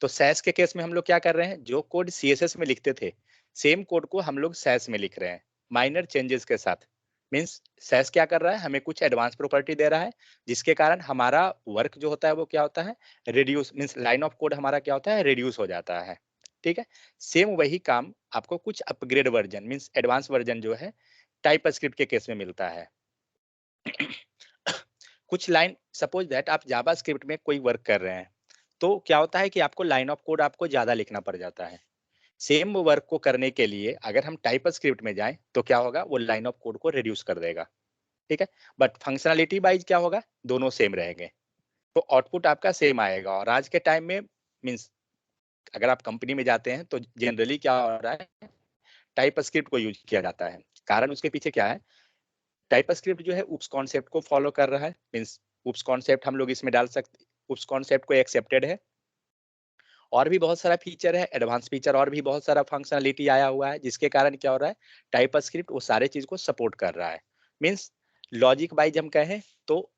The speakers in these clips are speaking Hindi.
तो सैस के केस में हम लोग क्या कर रहे हैं, जो कोड CSS में लिखते थे सेम कोड को हम लोग सैस में लिख रहे हैं माइनर चेंजेस के साथ। मींस सैस क्या कर रहा है, हमें कुछ एडवांस प्रॉपर्टी दे रहा है जिसके कारण हमारा वर्क जो होता है वो क्या होता है, reduce, means line of code हमारा क्या होता है, रिड्यूस हो जाता है। ठीक है, सेम वही काम आपको कुछ upgrade version means advance version जो है टाइप स्क्रिप्ट के केस में मिलता है। कुछ लाइन, सपोज दैट आप जावा स्क्रिप्ट में कोई वर्क कर रहे हैं तो क्या होता है कि आपको लाइन ऑफ कोड आपको ज्यादा लिखना पड़ जाता है। सेम वर्क को करने के लिए अगर हम टाइप स्क्रिप्ट में जाएं तो क्या होगा, वो लाइन ऑफ कोड को रिड्यूस कर देगा। ठीक है, बट फंक्शनलिटी वाइज क्या होगा, दोनों सेम रहेंगे, तो आउटपुट आपका सेम आएगा। और आज के टाइम में मीन्स अगर आप कंपनी में जाते हैं तो जनरली क्या हो रहा है, टाइप स्क्रिप्ट को यूज किया जाता है। कारण उसके पीछे क्या है, टाइप स्क्रिप्ट जो है उप्स कॉन्सेप्ट को फॉलो कर रहा है। मीन्स उप्स कॉन्सेप्ट हम लोग इसमें डाल सकते, उप्स कॉन्सेप्ट को एक्सेप्टेड है। और भी बहुत सारा फीचर है, एडवांस फीचर, और भी बहुत सारा फंक्शनलिटी आया हुआ है जिसके कारण क्या हो रहा है, टाइप स्क्रिप्ट वो सारे चीज को सपोर्ट कर रहा है। मीन्स लॉजिक वाइज हम कहें तो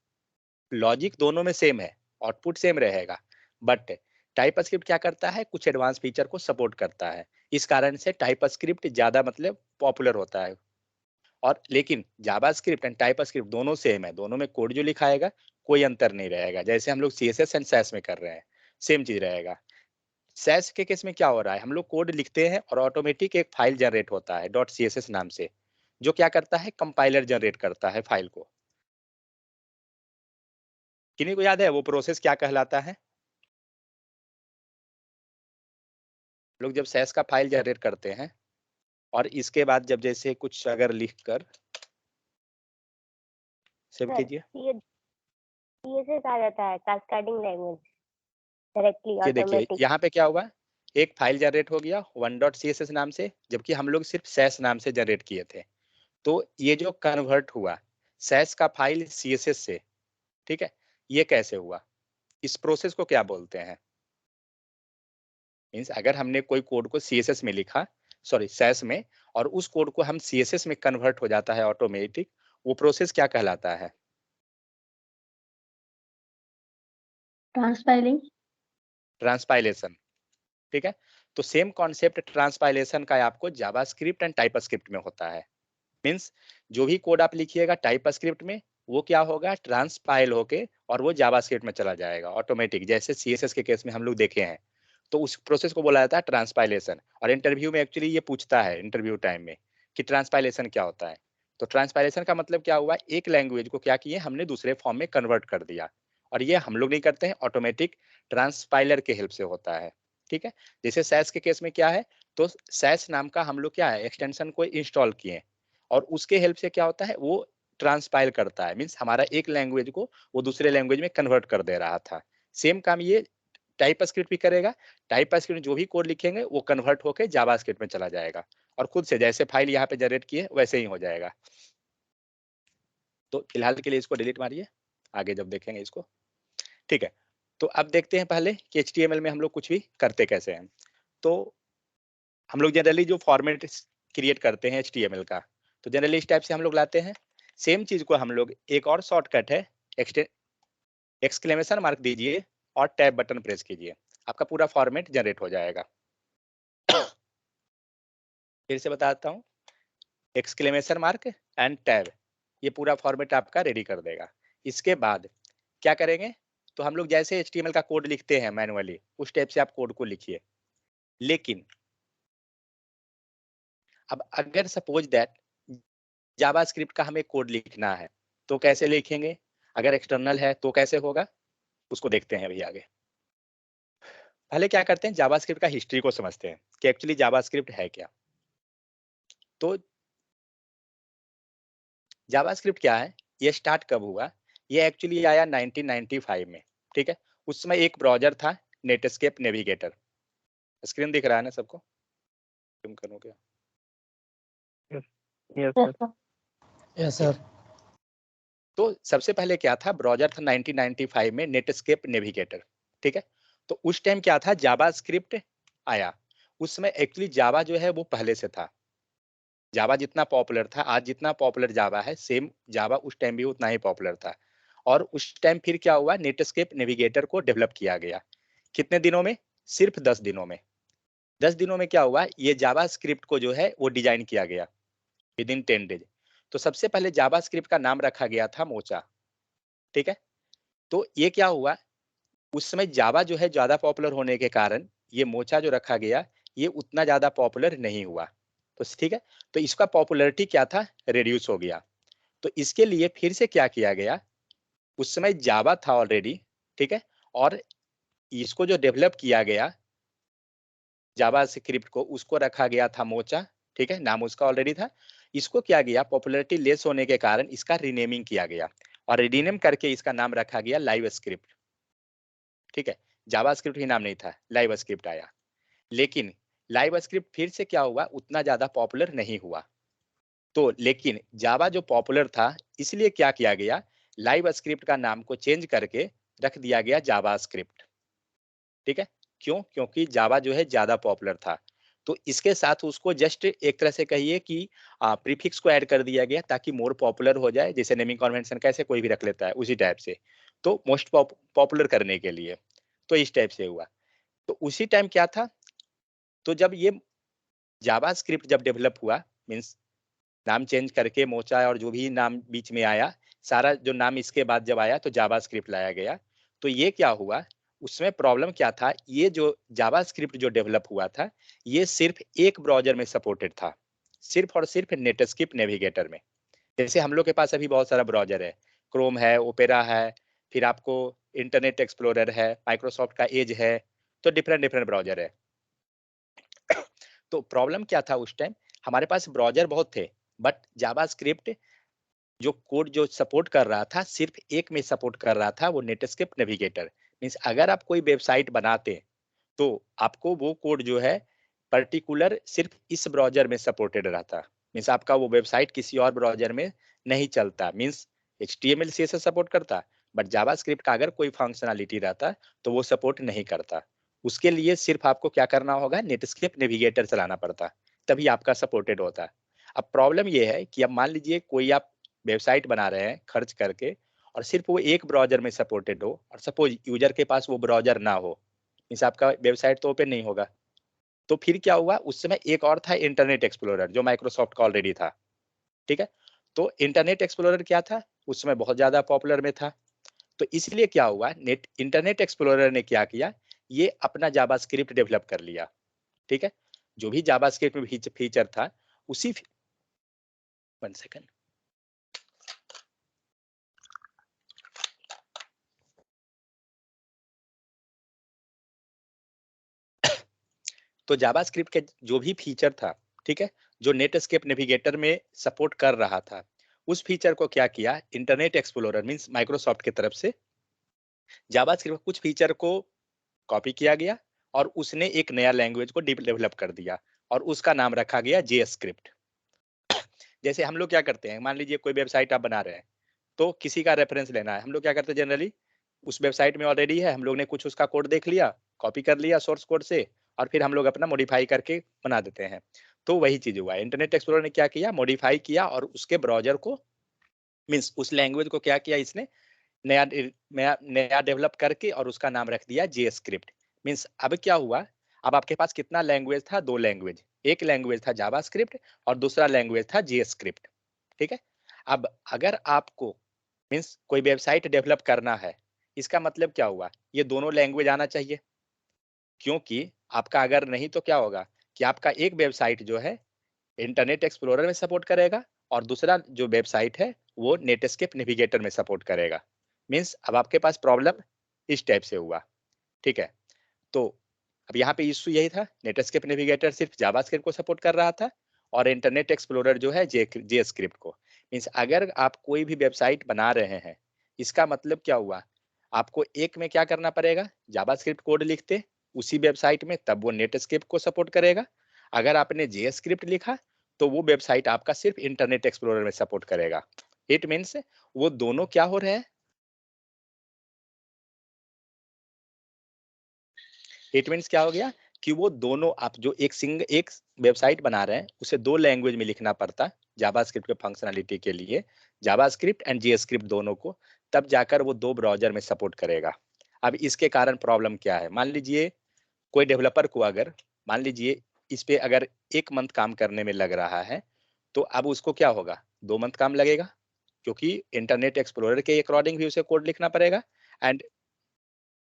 लॉजिक दोनों में सेम है, आउटपुट सेम रहेगा, बट टाइप स्क्रिप्ट क्या करता है, कुछ एडवांस फीचर को सपोर्ट करता है। इस कारण से टाइप स्क्रिप्ट ज्यादा मतलब पॉपुलर होता है। और लेकिन जावा स्क्रिप्ट एंड टाइप स्क्रिप्ट दोनों सेम है, दोनों में कोड जो लिखाएगा कोई अंतर नहीं रहेगा, जैसे हम लोग CSS एंड सैस में कर रहे हैं सेम चीज रहेगा। सैस के केस में क्या हो रहा है, हम लोग कोड लिखते हैं और ऑटोमेटिक एक फाइल जनरेट होता है .css नाम से, जो क्या करता है, कंपाइलर जनरेट करता है फाइल को। किन्हीं को याद है वो प्रोसेस क्या कहलाता है? लोग जब सैस का फाइल जनरेट करते हैं और इसके बाद जब जैसे कुछ अगर लिख कर सेव सर कीजिए, ये से कहा जाता है कास्केडिंग लैंग्वेज, डायरेक्टली ये देखिए ऑटोमेटिक। यहाँ पे क्या हुआ, एक फाइल जनरेट हो गया 1.css नाम से, जबकि हम लोग सिर्फ सैस नाम से जनरेट किए थे। तो ये जो कन्वर्ट हुआ सैस का फाइल CSS से, ठीक है, ये कैसे हुआ, इस प्रोसेस को क्या बोलते हैं? मीन्स अगर हमने कोई कोड को CSS में लिखा, सॉरी सैस में, और उस कोड को हम CSS में कन्वर्ट हो जाता है ऑटोमेटिक, वो प्रोसेस क्या कहलाता है? ट्रांसपाइलिंग। ट्रांसपाइलेशन। ठीक है, तो सेम कॉन्सेप्ट ट्रांसपाइलेशन का आपको जावा स्क्रिप्ट एंड टाइप स्क्रिप्ट में होता है। मीन्स जो भी कोड आप लिखिएगा टाइप स्क्रिप्ट में वो क्या होगा, ट्रांसपाइल होके और वो जावा स्क्रिप्ट में चला जाएगा ऑटोमेटिक, जैसे CSS के केस में हम लोग देखे हैं। तो उस प्रोसेस को बोला जाता है ट्रांसपाइलेशन। और इंटरव्यू में एक्चुअली ये पूछता है इंटरव्यू टाइम में कि ट्रांसपाइलेशन क्या होता है। तो ट्रांसपाइलेशन का मतलब क्या हुआ, एक लैंग्वेज को क्या किए हमने दूसरे फॉर्म में कन्वर्ट कर दिया, और ये हम लोग नहीं करते हैं, ऑटोमेटिक ट्रांसपाइलर के हेल्प से होता है। ठीक है, जैसे सैस के केस में क्या है, तो सैस नाम का हम लोग क्या है एक्सटेंशन को इंस्टॉल किए, और उसके हेल्प से क्या होता है वो ट्रांसपाइल करता है, मीन्स हमारा एक लैंग्वेज को वो दूसरे लैंग्वेज में कन्वर्ट कर दे रहा था। सेम काम ये टाइप स्क्रिप्ट भी करेगा। टाइप स्क्रिप्ट जो भी कोड लिखेंगे वो कन्वर्ट होकर जावा स्क्रिप्ट में चला जाएगा, और खुद से जैसे फाइल यहाँ पे जनरेट किए वैसे ही हो जाएगा। तो फिलहाल के लिए इसको डिलीट मारिए, आगे जब देखेंगे इसको। ठीक है, तो अब देखते हैं पहले कि HTML में हम लोग कुछ भी करते कैसे हैं। तो हम लोग जनरली जो फॉर्मेट क्रिएट करते हैं HTML का, तो जनरली इस टाइप से हम लोग लाते हैं। सेम चीज को हम लोग, एक और शॉर्टकट है, एक्सक्लेमेशन मार्क दीजिए और टैब बटन प्रेस कीजिए, आपका पूरा फॉर्मेट जनरेट हो जाएगा। फिर से बताता हूँ, एक्सक्लेमेशन मार्क एंड टैब, ये पूरा फॉर्मेट आपका रेडी कर देगा। इसके बाद क्या करेंगे, तो हम लोग जैसे HTML का कोड लिखते हैं मैनुअली उस टाइप से आप कोड को लिखिए। लेकिन अब अगर सपोज दैट जावा स्क्रिप्ट का हमें कोड लिखना है तो कैसे लिखेंगे, अगर एक्सटर्नल है तो कैसे होगा, उसको देखते हैं अभी आगे। पहले क्या करते हैं, जावा स्क्रिप्ट का हिस्ट्री को समझते हैं कि एक्चुअली जावा स्क्रिप्ट है क्या। तो जावा स्क्रिप्ट क्या है, ये स्टार्ट कब हुआ, ये एक्चुअली आया 1995 में। ठीक है, उस समय एक ब्राउजर था नेटस्केप नेविगेटर। स्क्रीन दिख रहा है ना सबको, तुम करो क्या? Yes sir. Yes sir. तो सबसे पहले क्या था, ब्राउजर था 1995 में नेटस्केप नेविगेटर। ठीक है, तो उस टाइम क्या था, जावा स्क्रिप्ट आया। उस समय एक्चुअली जावा जो है वो पहले से था। जावा जितना पॉपुलर था, आज जितना पॉपुलर जावा है, सेम जावा उस टाइम भी उतना ही पॉपुलर था। और उस टाइम फिर क्या हुआ, नेटस्केप नेविगेटर को डेवलप किया गया। कितने दिनों में, सिर्फ 10 दिनों में। 10 दिनों में क्या हुआ, ये जावास्क्रिप्ट को जो है वो डिजाइन किया गया विद इन 10 डेज। तो सबसे पहले जावास्क्रिप्ट का नाम रखा गया था मोचा, ठीक है। तो ये क्या हुआ, उस समय जावा जो है ज्यादा पॉपुलर होने के कारण ये मोचा जो रखा गया ये उतना ज्यादा पॉपुलर नहीं हुआ। तो ठीक है, तो इसका पॉपुलैरिटी क्या था, रिड्यूस हो गया। तो इसके लिए फिर से क्या किया गया, उस समय जावा था ऑलरेडी, ठीक है, और इसको जो डेवलप किया गया जावा स्क्रिप्ट को, उसको रखा गया था मोचा, ठीक है, नाम उसका ऑलरेडी था। इसको क्या गया, पॉपुलैरिटी लेस होने के कारण इसका रीनेमिंग किया गया और रीनेम करके इसका नाम रखा गया लाइव स्क्रिप्ट, ठीक है। जावा स्क्रिप्ट ही नाम नहीं था, लाइव स्क्रिप्ट आया। लेकिन लाइव स्क्रिप्ट फिर से क्या हुआ, उतना ज्यादा पॉपुलर नहीं हुआ। तो लेकिन जावा जो पॉपुलर था इसलिए क्या किया गया, लाइव स्क्रिप्ट का नाम को चेंज करके रख दिया गया जावा स्क्रिप्ट, ठीक है। क्यों, क्योंकि जावा जो है ज्यादा पॉपुलर था। तो इसके साथ उसको जस्ट एक तरह से कहिए कि प्रीफिक्स को ऐड कर दिया गया ताकि मोर पॉपुलर हो जाए, जैसे नेमिंग कन्वेंशन कैसे कोई भी रख लेता है उसी टाइप से। तो मोस्ट पॉपुलर करने के लिए, तो इस टाइप से हुआ। तो उसी टाइम क्या था, तो जब ये जावा स्क्रिप्ट जब डेवलप हुआ, मीन्स नाम चेंज करके मोचा और जो भी नाम बीच में आया, सारा जो नाम इसके बाद जब आया तो जावा स्क्रिप्ट लाया गया। तो ये क्या हुआ, उसमें प्रॉब्लम क्या था, ये जो जावा स्क्रिप्ट जो डेवलप हुआ था ये सिर्फ एक ब्राउजर में सपोर्टेड था, सिर्फ और सिर्फ नेटस्केप नेविगेटर में। जैसे हम लोग के पास अभी बहुत सारा ब्राउजर है, क्रोम है, ओपेरा है, फिर आपको इंटरनेट एक्सप्लोरर है, माइक्रोसॉफ्ट का एज है, तो डिफरेंट डिफरेंट ब्राउजर है। तो प्रॉब्लम क्या था उस टाइम, हमारे पास ब्राउजर बहुत थे, बट जावास्क्रिप्ट जो कोड जो सपोर्ट कर रहा था सिर्फ एक में सपोर्ट कर रहा था, वो नेटस्केप नेविगेटर। मीन्स अगर आप कोई वेबसाइट बनाते तो आपको वो कोड जो है पर्टिकुलर सिर्फ इस ब्राउजर में सपोर्टेड रहता। मीन्स आपका वो वेबसाइट किसी और ब्राउजर में नहीं चलता। मीन्स HTML CSS सपोर्ट करता, बट जावास्क्रिप्ट का अगर कोई फंक्शनलिटी रहता तो वो सपोर्ट नहीं करता। उसके लिए सिर्फ आपको क्या करना होगा, नेटस्केप नेविगेटर चलाना पड़ता, तभी आपका सपोर्टेड होता। अब प्रॉब्लम ये है कि अब मान लीजिए कोई आप वेबसाइट बना रहे हैं खर्च करके और सिर्फ वो एक ब्राउजर में सपोर्टेड हो, और सपोज यूजर के पास वो ब्राउजर ना हो, मीन्स आपका वेबसाइट तो ओपन नहीं होगा। तो फिर क्या हुआ, उस समय एक और था इंटरनेट एक्सप्लोरर जो माइक्रोसॉफ्ट का ऑलरेडी था, ठीक है। तो इंटरनेट एक्सप्लोरर क्या था, उस समय बहुत ज्यादा पॉपुलर में था। तो इसलिए क्या हुआ, नेट इंटरनेट एक्सप्लोरर ने क्या किया, ये अपना जावास्क्रिप्ट डेवलप कर लिया, ठीक है। जो भी जावास्क्रिप्ट में फीचर था उसी, वन सेकंड, तो जावास्क्रिप्ट के जो भी फीचर था, ठीक है, जो नेटस्केप नेविगेटर में सपोर्ट कर रहा था, उस फीचर को क्या किया, इंटरनेट एक्सप्लोरर मींस माइक्रोसॉफ्ट की तरफ से जावास्क्रिप्ट कुछ फीचर को कॉपी किया गया और उसने एक नया लैंग्वेज को डेवलप कर दिया और उसका नाम रखा गया जेस्क्रिप्ट। जैसे हम लोग क्या करते हैं, मान लीजिए कोई वेबसाइट आप बना रहे हैं, तो किसी का रेफरेंस लेना है, हम लोग क्या करते हैं जनरली, उस वेबसाइट में ऑलरेडी है, हम लोग ने कुछ उसका कोड देख लिया, कॉपी कर लिया सोर्स कोड से, और फिर हम लोग अपना मॉडिफाई करके बना देते हैं। तो वही चीज हुआ, इंटरनेट एक्सप्लोरर ने क्या किया, मॉडिफाई किया और उसके ब्राउजर को, मीन्स उस लैंग्वेज को क्या किया इसने, नया नया नया डेवलप करके और उसका नाम रख दिया जेस्क्रिप्ट। मीन्स अब क्या हुआ, अब आपके पास कितना लैंग्वेज था, दो लैंग्वेज, एक लैंग्वेज था जावास्क्रिप्ट और दूसरा लैंग्वेज था जेस्क्रिप्ट, ठीक है। अब अगर आपको मीन्स कोई वेबसाइट डेवलप करना है, इसका मतलब क्या हुआ, ये दोनों लैंग्वेज आना चाहिए, क्योंकि आपका अगर नहीं तो क्या होगा कि आपका एक वेबसाइट जो है इंटरनेट एक्सप्लोरर में सपोर्ट करेगा और दूसरा जो वेबसाइट है वो नेटस्केप नेविगेटर में सपोर्ट करेगा। मीन्स अब आपके पास प्रॉब्लम इस टाइप से हुआ, ठीक है। तो अब यहाँ पे इश्यू यही था, नेटस्केप नेविगेटर सिर्फ जावास्क्रिप्ट को सपोर्ट कर रहा था और इंटरनेट एक्सप्लोरर जो है जे स्क्रिप्ट को। मीन्स अगर आप कोई भी वेबसाइट बना रहे हैं, इसका मतलब क्या हुआ, आपको एक में क्या करना पड़ेगा, जावास्क्रिप्ट कोड लिखते उसी वेबसाइट में, तब वो नेटस्केप को सपोर्ट करेगा। अगर आपने जे स्क्रिप्ट लिखा तो वो वेबसाइट आपका सिर्फ इंटरनेट एक्सप्लोरर में सपोर्ट करेगा। इट मीन्स वो दोनों क्या हो रहे हैं, इट मीन्स क्या हो गया कि वो दोनों आप जो एक वेबसाइट बना रहे हैं उसे दो लैंग्वेज में लिखना पड़ता जावास्क्रिप्ट के फंक्शनलिटी के लिए, जावास्क्रिप्ट एंड जेस्क्रिप्ट दोनों को, तब जाकर वो दो ब्राउजर में सपोर्ट करेगा। अब इसके कारण प्रॉब्लम क्या है, मान लीजिए कोई डेवलपर को अगर मान लीजिए इस पे अगर 1 मंथ काम करने में लग रहा है, तो अब उसको क्या होगा, 2 मंथ काम लगेगा, क्योंकि इंटरनेट एक्सप्लोरर के अकॉर्डिंग भी उसे कोड लिखना पड़ेगा। And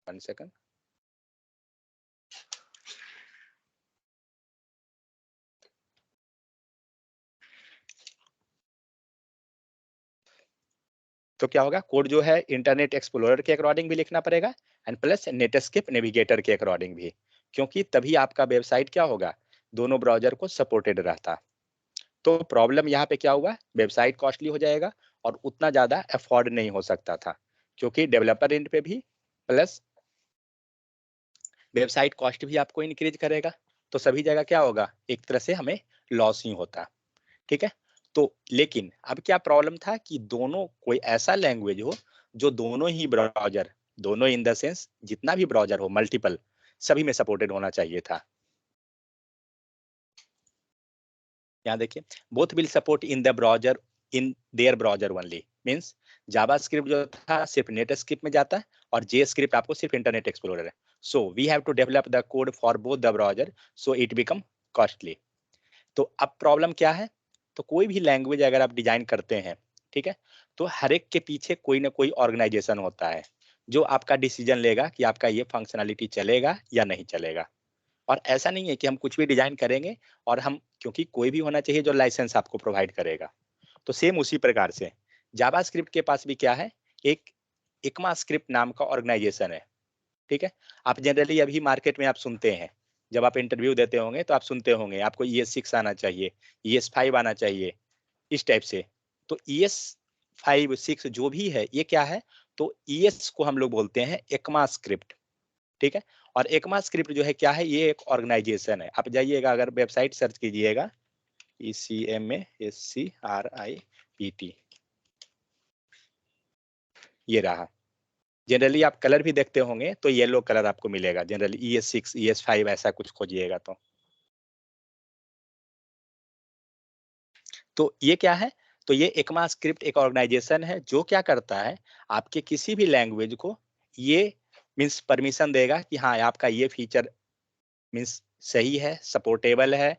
1 second. तो क्या होगा, कोड जो है इंटरनेट एक्सप्लोरर के अकॉर्डिंग भी लिखना पड़ेगा एंड प्लस नेटस्केप नेविगेटर के अकॉर्डिंग भी, क्योंकि तभी आपका वेबसाइट क्या होगा, दोनों ब्राउजर को सपोर्टेड रहता। तो प्रॉब्लम यहाँ पे क्या हुआ, वेबसाइट कॉस्टली हो जाएगा और उतना ज्यादा अफोर्ड नहीं हो सकता था, क्योंकि डेवलपर एंड पे भी प्लस वेबसाइट कॉस्ट भी आपको इंक्रीज करेगा। तो सभी जगह क्या होगा, एक तरह से हमें लॉस ही होता। ठीक है। तो लेकिन अब क्या प्रॉब्लम था कि दोनों कोई ऐसा लैंग्वेज हो जो दोनों ही ब्राउजर, दोनों इन द सेंस जितना भी ब्राउजर हो मल्टीपल, सभी में सपोर्टेड होना चाहिए था। यहाँ देखिए, both will support in the browser, in their browser only, means JavaScript जो था सिर्फ नेटस्क्रिप्ट में जाता है और जेस्क्रिप्ट आपको सिर्फ इंटरनेट एक्सप्लोरर है। So we have to develop the code for both the browser, so it become costly. तो अब प्रॉब्लम क्या है, तो कोई भी लैंग्वेज अगर आप डिजाइन करते हैं, ठीक है, तो हर एक के पीछे कोई ना कोई ऑर्गेनाइजेशन होता है जो आपका डिसीजन लेगा कि आपका ये फंक्शनैलिटी चलेगा या नहीं चलेगा। और ऐसा नहीं है कि हम कुछ भी डिजाइन करेंगे और हम, क्योंकि कोई भी होना चाहिए जो लाइसेंस आपको प्रोवाइड करेगा। तो सेम उसी प्रकार से जावास्क्रिप्ट के पास भी क्या है, एक इक्मास्क्रिप्ट नाम का ऑर्गेनाइजेशन है। ठीक है। आप जनरली अभी मार्केट में आप सुनते हैं, जब आप इंटरव्यू देते होंगे तो आप सुनते होंगे आपको ES6 आना चाहिए, ES5 आना चाहिए, इस टाइप से। तो ES5 6 जो भी है ये क्या है, तो ES को हम लोग बोलते हैं एकमा स्क्रिप्ट। ठीक है। और एकमा स्क्रिप्ट जो है क्या है, ये एक ऑर्गेनाइजेशन है। आप जाइएगा अगर वेबसाइट सर्च कीजिएगा, ECMASCRIPT, ये रहा। जनरली आप कलर भी देखते होंगे तो येलो कलर आपको मिलेगा, जनरली ES6 ES5 ऐसा कुछ खोजिएगा तो ये क्या है, तो ये एकमा स्क्रिप्ट एक ऑर्गेनाइजेशन है जो क्या करता है, आपके किसी भी लैंग्वेज को ये मीन्स परमिशन देगा कि हाँ आपका ये फीचर मीन्स सही है, सपोर्टेबल है,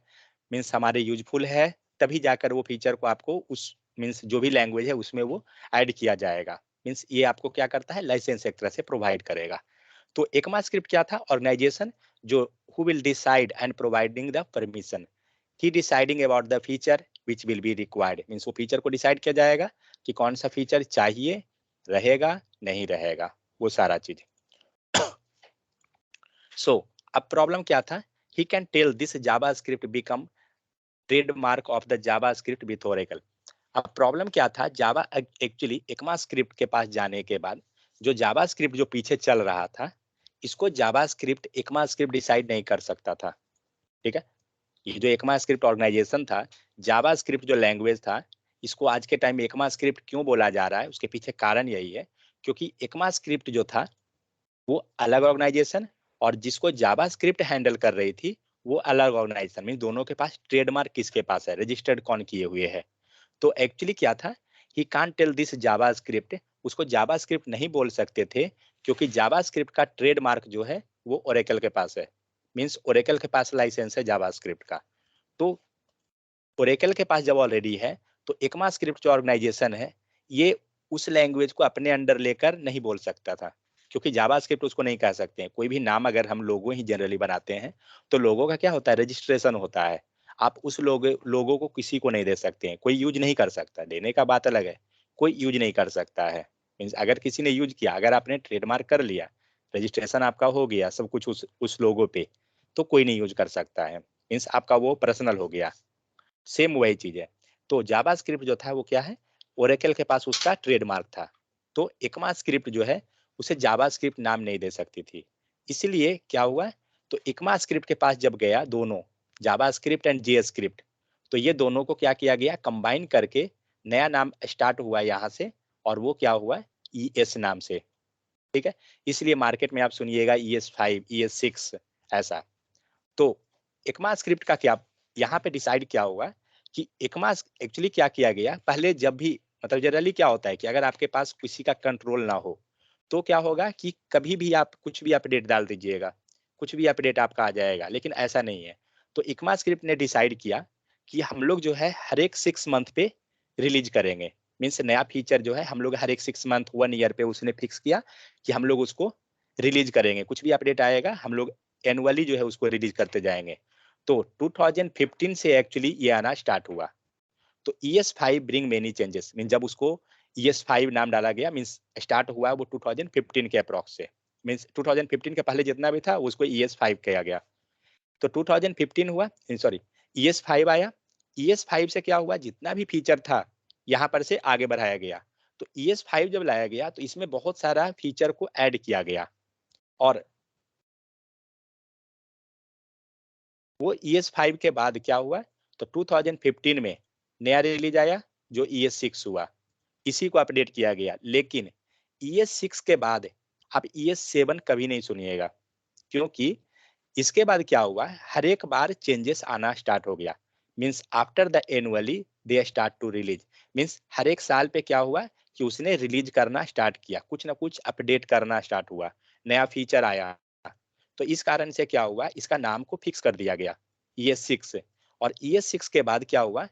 मीन्स हमारे यूजफुल है, तभी जाकर वो फीचर को आपको उस मीन्स जो भी लैंग्वेज है उसमें वो ऐड किया जाएगा। मीन्स ये आपको क्या करता है, लाइसेंस एक तरह से प्रोवाइड करेगा। तो एकमा स्क्रिप्ट क्या था, ऑर्गेनाइजेशन जो who will decide and providing the permission, he deciding about the feature which will be required, means वो फीचर को डिसाइड किया जाएगा कि कौन सा फीचर चाहिए, रहेगा नहीं रहेगा, वो सारा चीज। सो अब प्रॉब्लम क्या था, he can tell this JavaScript become trademark of the JavaScript with Oracle. अब प्रॉब्लम क्या था, जावा एक्चुअली एकमा स्क्रिप्ट के पास जाने के बाद जो जावा स्क्रिप्ट जो पीछे चल रहा था, इसको जावा स्क्रिप्ट एकमा स्क्रिप्ट डिसाइड नहीं कर सकता था। ठीक है। ये जो एकमा स्क्रिप्ट ऑर्गेनाइजेशन था, जावा स्क्रिप्ट जो लैंग्वेज था, इसको आज के टाइम में एकमा स्क्रिप्ट क्यों बोला जा रहा है, उसके पीछे कारण यही है, क्योंकि एकमा स्क्रिप्ट जो था वो अलग ऑर्गेनाइजेशन, और जिसको जावा स्क्रिप्ट हैंडल कर रही थी वो अलग ऑर्गेनाइजेशन, मीन दोनों के पास ट्रेडमार्क किसके पास है, रजिस्टर्ड कौन किए हुए है। तो एक्चुअली क्या था, he can't tell this JavaScript, उसको जावा स्क्रिप्ट नहीं बोल सकते थे, क्योंकि जावा स्क्रिप्ट का ट्रेडमार्क जो है वो ओरेकल के पास है, मीन्स ओरेकल के पास लाइसेंस है जावा स्क्रिप्ट का। तो ओरेकल के पास जब ऑलरेडी है, तो एकमा स्क्रिप्ट जो ऑर्गेनाइजेशन है, ये उस लैंग्वेज को अपने अंडर लेकर नहीं बोल सकता था, क्योंकि जावा स्क्रिप्ट उसको नहीं कह सकते हैं। कोई भी नाम अगर हम लोगो ही जनरली बनाते हैं, तो लोगों का क्या होता है, रजिस्ट्रेशन होता है। आप उस लोगों को किसी को नहीं दे सकते हैं, कोई यूज नहीं कर सकता, देने का बात अलग है, कोई यूज नहीं कर सकता है। मीन्स अगर किसी ने यूज किया, अगर आपने ट्रेडमार्क कर लिया, रजिस्ट्रेशन आपका हो गया, सब कुछ उस लोगो पे, तो कोई नहीं यूज कर सकता है, मीन्स आपका वो पर्सनल हो गया। सेम वही चीज है। तो जावा स्क्रिप्ट जो था वो क्या है, ओरेकल के पास उसका ट्रेडमार्क था, तो एकमा स्क्रिप्ट जो है उसे जावा स्क्रिप्ट नाम नहीं दे सकती थी। इसलिए क्या हुआ, तो एकमा स्क्रिप्ट के पास जब गया दोनों, जावा स्क्रिप्ट एंड जे स्क्रिप्ट, तो ये दोनों को क्या किया गया, कंबाइन करके नया नाम स्टार्ट हुआ यहाँ से, और वो क्या हुआ, ES नाम से। ठीक है। इसलिए मार्केट में आप सुनिएगा ES5 ES6 ऐसा। तो एकमा स्क्रिप्ट का क्या यहाँ पे डिसाइड क्या हुआ, कि एकमा एक्चुअली क्या किया गया, पहले जब भी मतलब जनरली क्या होता है कि अगर आपके पास किसी का कंट्रोल ना हो, तो क्या होगा कि कभी भी आप कुछ भी अपडेट डाल दीजिएगा, कुछ भी अपडेट आपका आ जाएगा, लेकिन ऐसा नहीं है। तो इक्मा स्क्रिप्ट ने डिसाइड किया कि हम लोग जो है हर एक 6 मंथ पे रिलीज करेंगे। मीन्स नया फीचर जो है हम लोग हर एक 6 मंथ 1 ईयर पे उसने फिक्स किया कि हम लोग उसको रिलीज करेंगे। कुछ भी अपडेट आएगा हम लोग एनुअली जो है उसको रिलीज करते जाएंगे। तो 2015 से एक्चुअली ये आना स्टार्ट हुआ। तो ES5 bring many changes, mean जब उसको ES5 नाम डाला गया, मीन्स स्टार्ट हुआ वो 2015 के अप्रॉक्स से। मीन्स 2015 के पहले जितना भी था उसको ES5 किया गया। तो 2015 हुआ, सॉरी, ES5 आया। ES5 से क्या हुआ, जितना भी फीचर था यहाँ पर से आगे बढ़ाया गया। तो ES5 जब लाया गया तो इसमें बहुत सारा फीचर को ऐड किया गया, और वो ES5 के बाद क्या हुआ, तो 2015 में नया रिलीज आया जो ES6 हुआ, इसी को अपडेट किया गया। लेकिन ES6 के बाद आप ES7 कभी नहीं सुनिएगा, क्योंकि इसके बाद क्या हुआ, हर एक बार चेंजेस आना स्टार्ट हो गया। Means after the annually they start to release. Means हर एक साल पे क्या हुआ कि उसने रिलीज करना स्टार्ट किया, कुछ ना कुछ अपडेट करना स्टार्ट हुआ, नया फीचर आया। तो इस कारण से क्या हुआ, इसका नाम को फिक्स कर दिया गया ES6। और ES6 के बाद क्या हुआ,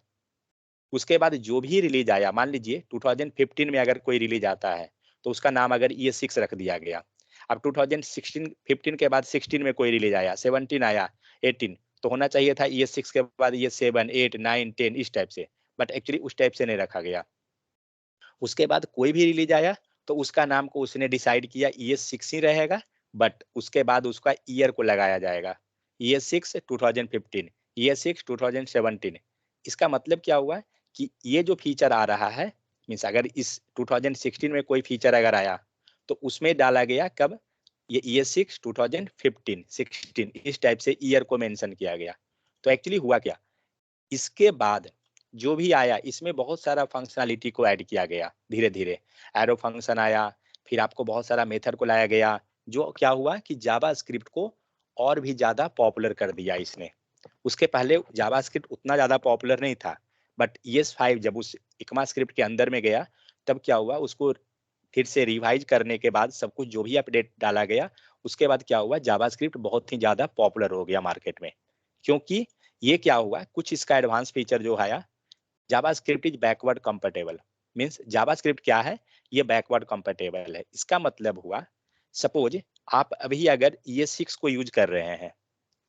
उसके बाद जो भी रिलीज आया, मान लीजिए 2015 में अगर कोई रिलीज आता है तो उसका नाम अगर ES6 रख दिया गया। अब 2016 15 के बाद 16 में कोई रिलीज आया, 17 आया, 18, तो होना चाहिए था ES6 के बाद ES7 8 9 10 इस टाइप से, बट एक्चुअली उस टाइप से नहीं रखा गया। उसके बाद कोई भी रिलीज आया तो उसका नाम को उसने डिसाइड किया ES6 ही रहेगा, बट उसके बाद उसका ईयर को लगाया जाएगा, ES6 2015, ES6 2017। इसका मतलब क्या हुआ कि ये जो फीचर आ रहा है, मीन्स अगर इस 2016 में कोई फीचर अगर आया तो उसमें डाला गया कब, ये ES6 2015 16 इस टाइप से ईयर को मेंशन किया गया। तो एक्चुअली हुआ क्या, इसके बाद जो भी आया इसमें बहुत सारा फंक्शनैलिटी को ऐड किया गया धीरे धीरे। एरो फंक्शन आया, फिर आपको बहुत सारा मेथड को लाया गया, जो क्या हुआ कि जावा स्क्रिप्ट को और भी ज्यादा पॉपुलर कर दिया इसने। उसके पहले जावा स्क्रिप्ट उतना ज्यादा पॉपुलर नहीं था, बट ES5 जब उस इकमा स्क्रिप्ट के अंदर में गया तब क्या हुआ, उसको फिर से रिवाइज करने के बाद सब कुछ जो भी अपडेट डाला गया, उसके बाद क्या हुआ, जावा स्क्रिप्ट बहुत ही ज्यादा पॉपुलर हो गया मार्केट में। क्योंकि ये क्या हुआ, कुछ इसका एडवांस फीचर जो आया, JavaScript is backward compatible. Means JavaScript क्या है, ये बैकवर्ड कंपेटेबल है। इसका मतलब हुआ, सपोज आप अभी अगर ES6 को यूज कर रहे हैं,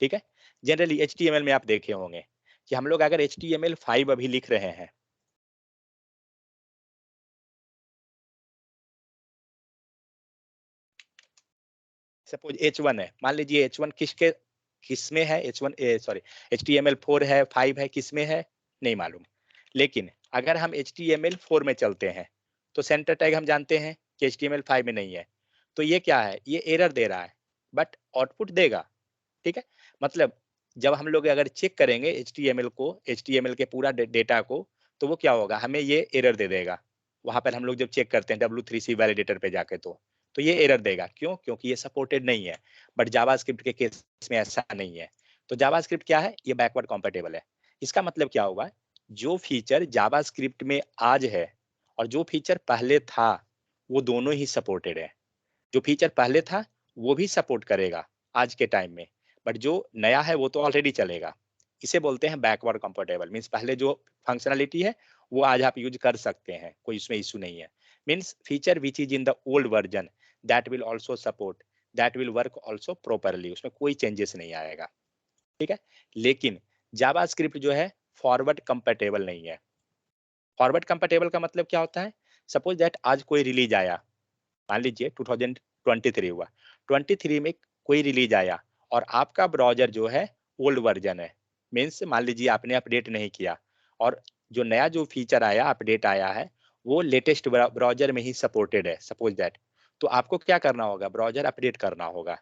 ठीक है, जनरली HTML में आप देखे होंगे कि हम लोग अगर HTML5 अभी लिख रहे हैं, सपोज H1 है, मान लीजिए H1 किसके किस में है, H1 सॉरी HTML4 है, 5 है, किस में है नहीं मालूम। लेकिन अगर हम HTML4 में चलते हैं तो सेंटर टैग हम जानते हैं कि HTML5 में नहीं है। तो ये क्या है, ये एरर दे रहा है, बट आउटपुट देगा, ठीक है। मतलब जब हम लोग अगर चेक करेंगे HTML को, HTML के पूरा डेटा को, तो वो क्या होगा, हमें ये एरर दे देगा। वहां पर हम लोग जब चेक करते हैं W3C वैलिडेटर पे जाके, तो ये एरर देगा, क्यों, क्योंकि ये सपोर्टेड नहीं है। बट जावास्क्रिप्ट के केस में ऐसा नहीं है। तो जावास्क्रिप्ट क्या है, ये बैकवर्ड कॉम्पेटेबल है। इसका मतलब क्या हुआ, जो फीचर जावास्क्रिप्ट में आज है और जो फीचर पहले था, वो दोनों ही सपोर्टेड है। जो फीचर पहले था वो भी सपोर्ट करेगा आज के टाइम में, बट जो नया है वो तो ऑलरेडी चलेगा। इसे बोलते हैं बैकवर्ड कंपेटेबल। मीन्स पहले जो फंक्शनलिटी है वो आज आप यूज कर सकते हैं, कोई इसमें इशू नहीं है। Means feature which is in the old version that will also support, that will work also properly, उसमें कोई चेंजेस नहीं आएगा, ठीक है। लेकिन जावा स्क्रिप्ट जो है फॉरवर्ड कंपेटेबल नहीं है। फॉरवर्ड कंपेटेबल का मतलब क्या होता है, सपोज दैट आज कोई रिलीज आया, मान लीजिए 2023 हुआ, 23 में कोई रिलीज आया और आपका ब्राउजर जो है ओल्ड वर्जन है, मीन्स मान लीजिए आपने अपडेट नहीं किया, और जो नया जो फीचर आया, अपडेट आया है, वो लेटेस्ट ब्राउजर में ही सपोर्टेड है, सपोज दैट। तो आपको क्या करना होगा, ब्राउजर अपडेट करना होगा।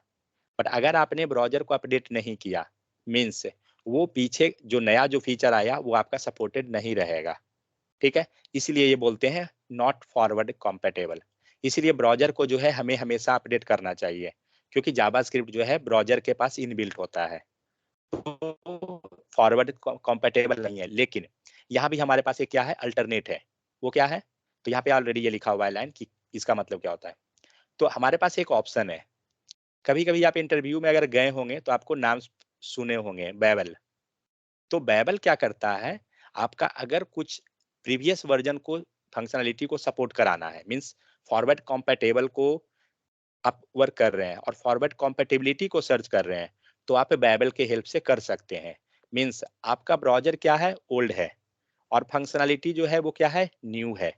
बट अगर आपने ब्राउजर को अपडेट नहीं किया, मीन्स वो पीछे जो नया जो फीचर आया वो आपका सपोर्टेड नहीं रहेगा, ठीक है। इसलिए ये बोलते हैं नॉट फॉरवर्ड कॉम्पेटेबल। इसलिए ब्राउजर को जो है हमें हमेशा अपडेट करना चाहिए, क्योंकि जावास्क्रिप्ट जो है ब्राउजर के पास इनबिल्ट होता है, तो फॉरवर्ड कॉम्पेटेबल नहीं है। लेकिन यहाँ भी हमारे पास एक क्या है, अल्टरनेट है। वो क्या है, तो यहाँ पे ऑलरेडी ये लिखा हुआ है लाइन कि इसका मतलब क्या होता है। तो हमारे पास एक ऑप्शन है कभी कभी आप इंटरव्यू में अगर गए होंगे तो आपको नाम सुने होंगे बेबल। तो बेबल क्या करता है, आपका अगर कुछ प्रीवियस वर्जन को फंक्शनलिटी को सपोर्ट कराना है, मींस फॉरवर्ड कॉम्पेटेबल को आप वर्क कर रहे हैं और फॉरवर्ड कॉम्पेटिबिलिटी को सर्च कर रहे हैं, तो आप बेबल के हेल्प से कर सकते हैं। मींस आपका ब्राउजर क्या है, ओल्ड है, और फंक्शनलिटी जो है वो क्या है, न्यू है।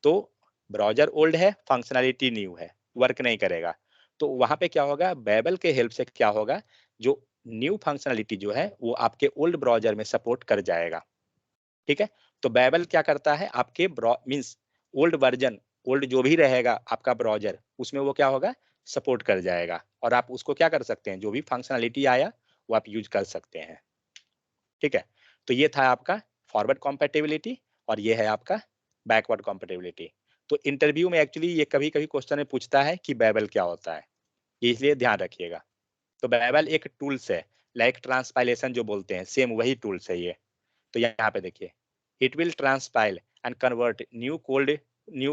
तो ब्राउजर ओल्ड है, फंक्शनलिटी न्यू है, वर्क नहीं करेगा। तो वहां पे क्या होगा, बेबल के हेल्प से क्या होगा, जो न्यू फंक्शनलिटी जो है वो आपके ओल्ड ब्राउजर में सपोर्ट कर जाएगा। ठीक है। तो बेबल क्या करता है, आपके मींस ओल्ड वर्जन, ओल्ड जो भी रहेगा आपका ब्राउजर, उसमें वो क्या होगा, सपोर्ट कर जाएगा, और आप उसको क्या कर सकते हैं, जो भी फंक्शनलिटी आया वो आप यूज कर सकते हैं। ठीक है। तो ये था आपका फॉरवर्ड कॉम्पेटिबिलिटी, और ये है आपका बैकवर्ड कॉम्पेटिबिलिटी। तो इंटरव्यू में एक्चुअली ये कभी कभी क्वेश्चन में पूछता है कि बेबल क्या होता है, ये इसलिए ध्यान रखिएगा। तो बेबल एक टूल्स है, लाइक ट्रांसपाइलेशन जो बोलते हैं, सेम वही टूल्स है ये। तो यहाँ पे देखिए, it will transpile and convert new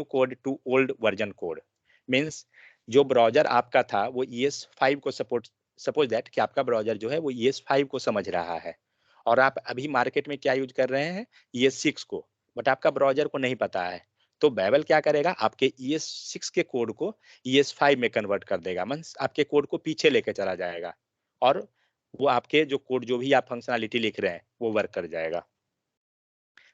code to old version code. Means जो ब्राउजर आपका था वो ES5 को सपोर्ट, सपोज दैट कि आपका ब्राउजर जो है वो ES5 को समझ रहा है, और आप अभी मार्केट में क्या यूज कर रहे हैं, ES6 को, बट आपका ब्राउजर को नहीं पता है। तो बेबल क्या करेगा, आपके ES6 के कोड को ES5 में कन्वर्ट कर देगा, मीन्स आपके कोड को पीछे लेके चला जाएगा, और वो आपके जो कोड, जो भी आप फंक्शनलिटी लिख रहे हैं वो वर्क कर जाएगा।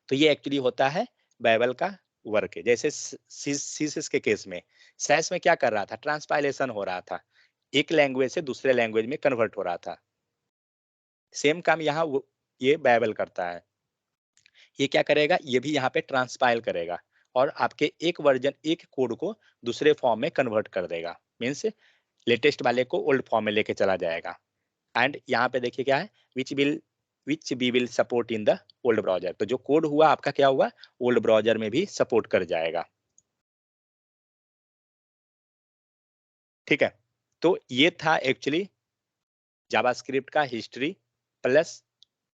तो ये एक्चुअली होता है बेबल का वर्क है। जैसे सीसिस के केस में, सैस में क्या कर रहा था, ट्रांसपाइलेशन हो रहा था, एक लैंग्वेज से दूसरे लैंग्वेज में कन्वर्ट हो रहा था। सेम काम यहाँ ये बेबल करता है। ये क्या करेगा, ये भी यहाँ पे ट्रांसपाइल करेगा, और आपके एक वर्जन, एक कोड को दूसरे फॉर्म में कन्वर्ट कर देगा, मीन्स लेटेस्ट वाले को ओल्ड फॉर्म में लेके चला जाएगा। एंड यहाँ पे देखिए क्या है, which we will support in the old browser. तो जो कोड हुआ आपका क्या हुआ, ओल्ड ब्राउजर में भी सपोर्ट कर जाएगा। ठीक है। तो ये था एक्चुअली जावास्क्रिप्ट का हिस्ट्री, प्लस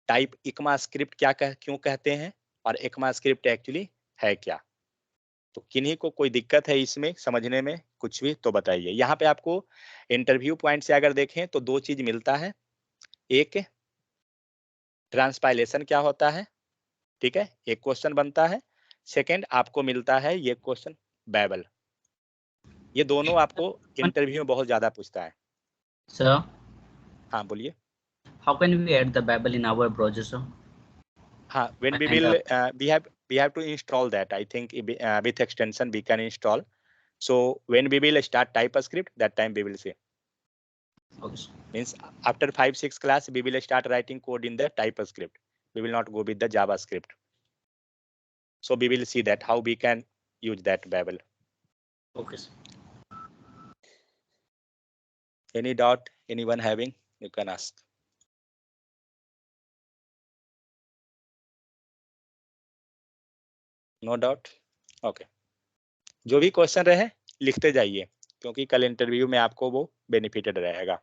टाइप इक्मा स्क्रिप्ट क्यों कहते हैं, और इक्मा स्क्रिप्ट एक्चुअली है क्या। तो किन्हीं को कोई दिक्कत है इसमें समझने में कुछ भी तो बताइए। यहाँ पे आपको इंटरव्यू पॉइंट से अगर देखें तो दो चीज मिलता है, एक ट्रांसपाइलेशन क्या होता है, ठीक है, एक क्वेश्चन बनता है। सेकंड आपको मिलता है ये क्वेश्चन बेबल। ये दोनों आपको इंटरव्यू में बहुत ज्यादा पूछता है। Sir, हाँ बोलिए। how can we add the Babel in our browser, sir? हाँ, when we And will we have to install that, I think with extension we can install. So when we will start TypeScript, that time we will see, okay, sir. means after 5-6 class we will start writing code in the TypeScript, we will not go with the JavaScript. So we will see that how we can use that Babel. Okay, sir. Any doubt anyone having, you can ask. No doubt, okay. जो भी क्वेश्चन रहे लिखते जाइए, क्योंकि कल इंटरव्यू में आपको वो बेनिफिटेड रहेगा।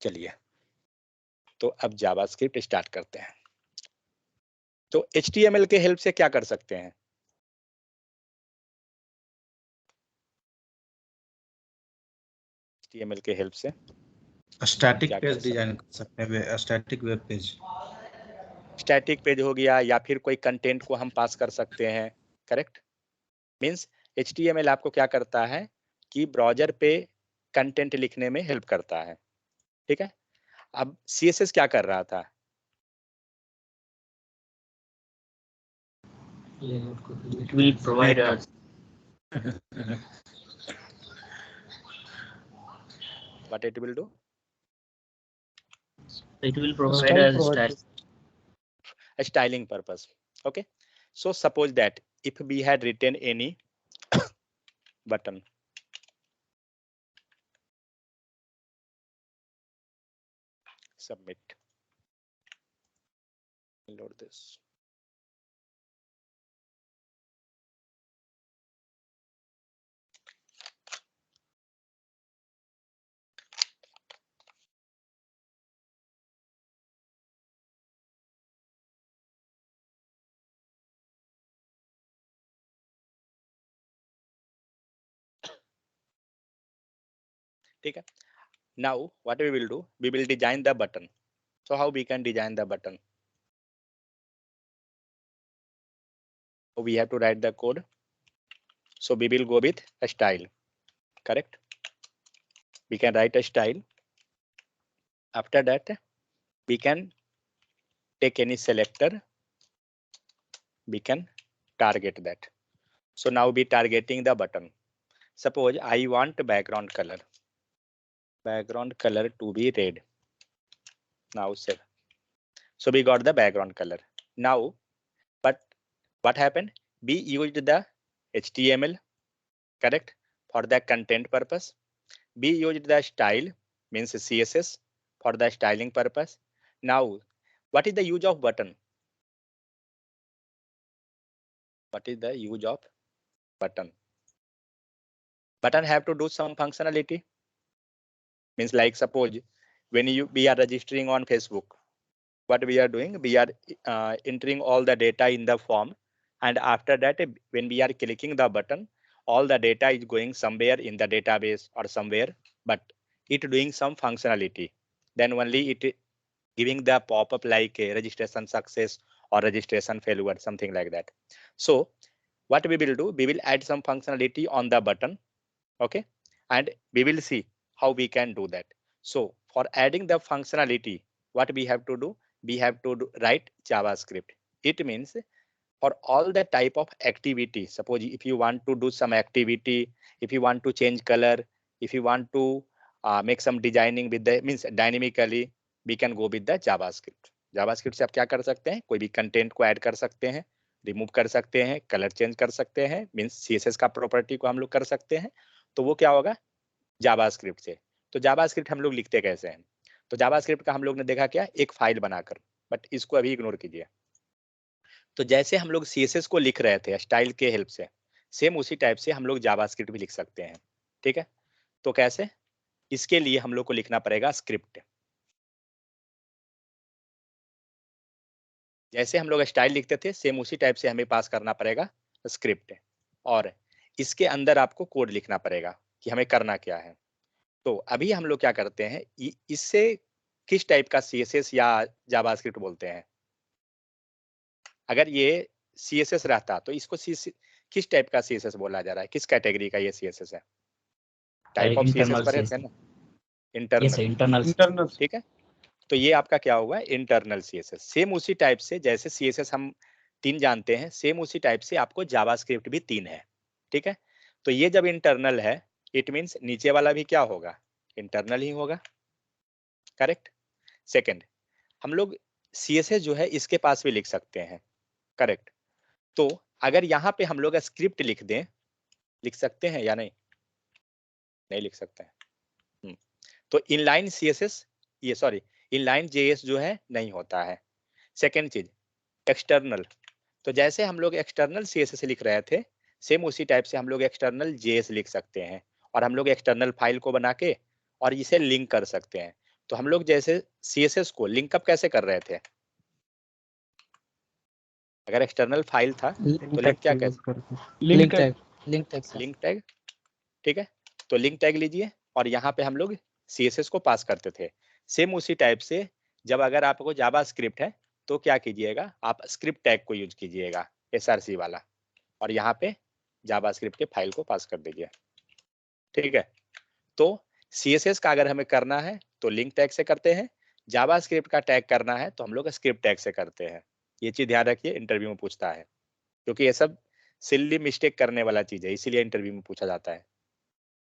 चलिए, तो अब जावास्क्रिप्ट स्टार्ट करते हैं। तो HTML के हेल्प से क्या कर सकते हैं, HTML के हेल्प से स्टैटिक क्या पेज कर डिजाइन कर सकते हैं, static web page. Static page हो गया, या फिर कोई कंटेंट को हम पास कर सकते हैं, करेक्ट। मींस HTML आपको क्या करता है कि ब्राउजर पे कंटेंट लिखने में हेल्प करता है। ठीक है। अब CSS क्या कर रहा था, It will provide us. what it will do, It will provide us style. a styling purpose. Okay, so suppose that if we had written any button, submit, load this. ठीक है. Now what we will do, we will design the button. So how we can design the button? So we have to write the code. So we will go with a style, correct? We can write a style. After that, we can take any selector. We can target that. So now we targeting the button. Suppose I want background color to be red. Now save. So we got the background color. Now, but what happened? We used the HTML, correct, for the content purpose. We used the style, means CSS, for the styling purpose. Now, what is the use of button? What is the use of button? Button have to do some functionality. Means like suppose when we are registering on Facebook, what we are doing, we are entering all the data in the form, and after that when we are clicking the button, all the data is going somewhere in the database or somewhere, but it doing some functionality. Then only it giving the pop-up like registration success or registration failure, something like that. So what we will do, we will add some functionality on the button, okay, and we will see how we can do that. So for adding the functionality, what we have to do, we have to write JavaScript. It means for all the type of activity, suppose if you want to do some activity, if you want to change color, if you want to make some designing with the means dynamically, we can go with the JavaScript. JavaScript से आप क्या कर सकते हैं, कोई भी कंटेंट को ऐड कर सकते हैं, रिमूव कर सकते हैं, कलर चेंज कर सकते हैं, मीन्स CSS का प्रॉपर्टी को हम लोग कर सकते हैं. तो वो क्या होगा, जावास्क्रिप्ट से. तो जावास्क्रिप्ट हम लोग लिखते कैसे हैं? तो जावास्क्रिप्ट का हम लोग ने देखा क्या, एक फाइल बनाकर, बट इसको अभी इग्नोर कीजिए. तो जैसे हम लोग CSS को लिख रहे थे स्टाइल के हेल्प से, सेम उसी टाइप से हम लोग जावास्क्रिप्ट भी लिख सकते हैं. ठीक है, तो कैसे? इसके लिए हम लोग को लिखना पड़ेगा स्क्रिप्ट. जैसे हम लोग स्टाइल लिखते थे, सेम उसी टाइप से हमें पास करना पड़ेगा स्क्रिप्ट, और इसके अंदर आपको कोड लिखना पड़ेगा कि हमें करना क्या है. तो अभी हम लोग क्या करते हैं, इससे किस टाइप का CSS या जावास्क्रिप्ट बोलते हैं? अगर ये CSS रहता तो इसको किस टाइप का CSS बोला जा रहा है, किस कैटेगरी का ये CSS है? टाइप ऑफ CSS पर है ना, इंटरनल. ठीक है, तो ये आपका क्या हुआ, इंटरनल CSS. सेम उसी टाइप से जैसे CSS हम 3 जानते हैं, सेम उसी टाइप से आपको जावास्क्रिप्ट भी 3 है. ठीक है, तो ये जब इंटरनल है, इट मीन्स नीचे वाला भी क्या होगा, इंटरनल ही होगा, करेक्ट. सेकंड, हम लोग CSS जो है इसके पास भी लिख सकते हैं, करेक्ट. तो अगर यहाँ पे हम लोग स्क्रिप्ट लिख दें, लिख सकते हैं या नहीं? नहीं लिख सकते हैं. तो इनलाइन CSS, ये सॉरी इनलाइन JS जो है नहीं होता है. सेकंड चीज, एक्सटर्नल. तो जैसे हम लोग एक्सटर्नल CSS लिख रहे थे, सेम उसी टाइप से हम लोग एक्सटर्नल JS लिख सकते हैं, और हम लोग एक्सटर्नल फाइल को बना के और इसे लिंक कर सकते हैं. तो हम लोग जैसे CSS को लिंकअप कैसे कर रहे थे, अगर एक्सटर्नल फाइल था तो लिंक क्या कहते, लिंक टैग. ठीक है, तो लिंक टैग लीजिए और यहाँ पे हम लोग CSS को पास करते थे. सेम उसी टाइप से जब अगर आपको जावास्क्रिप्ट है तो क्या कीजिएगा, आप स्क्रिप्ट टैग को यूज कीजिएगा, SRC वाला, और यहाँ पे जावास्क्रिप्ट के फाइल को पास कर दीजिए. ठीक है, तो CSS का अगर हमें करना है तो लिंक टैग से करते हैं, जावास्क्रिप्ट का टैग करना है तो हम लोग स्क्रिप्ट टैग से करते हैं. ये चीज ध्यान रखिए, इंटरव्यू में पूछता है, क्योंकि ये सब सिल्ली मिस्टेक करने वाला चीज है, इसीलिए इंटरव्यू में पूछा जाता है.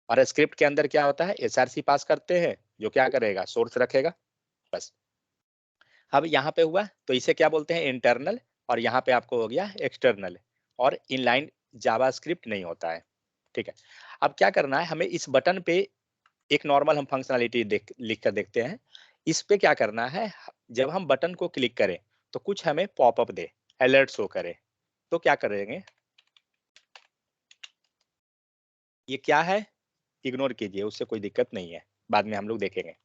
और स्क्रिप्ट के अंदर क्या होता है, SRC पास करते हैं, जो क्या करेगा, सोर्स रखेगा, बस. अब यहाँ पे हुआ तो इसे क्या बोलते हैं, इंटरनल, और यहाँ पे आपको हो गया एक्सटर्नल, और इनलाइन जावास्क्रिप्ट नहीं होता है. ठीक है, अब क्या करना है, हमें इस बटन पे एक नॉर्मल हम फंक्शनलिटी लिख कर देखते हैं. इस पे क्या करना है, जब हम बटन को क्लिक करें तो कुछ हमें पॉपअप दे, अलर्ट शो करे. तो क्या करेंगे, ये क्या है, इग्नोर कीजिए, उससे कोई दिक्कत नहीं है, बाद में हम लोग देखेंगे.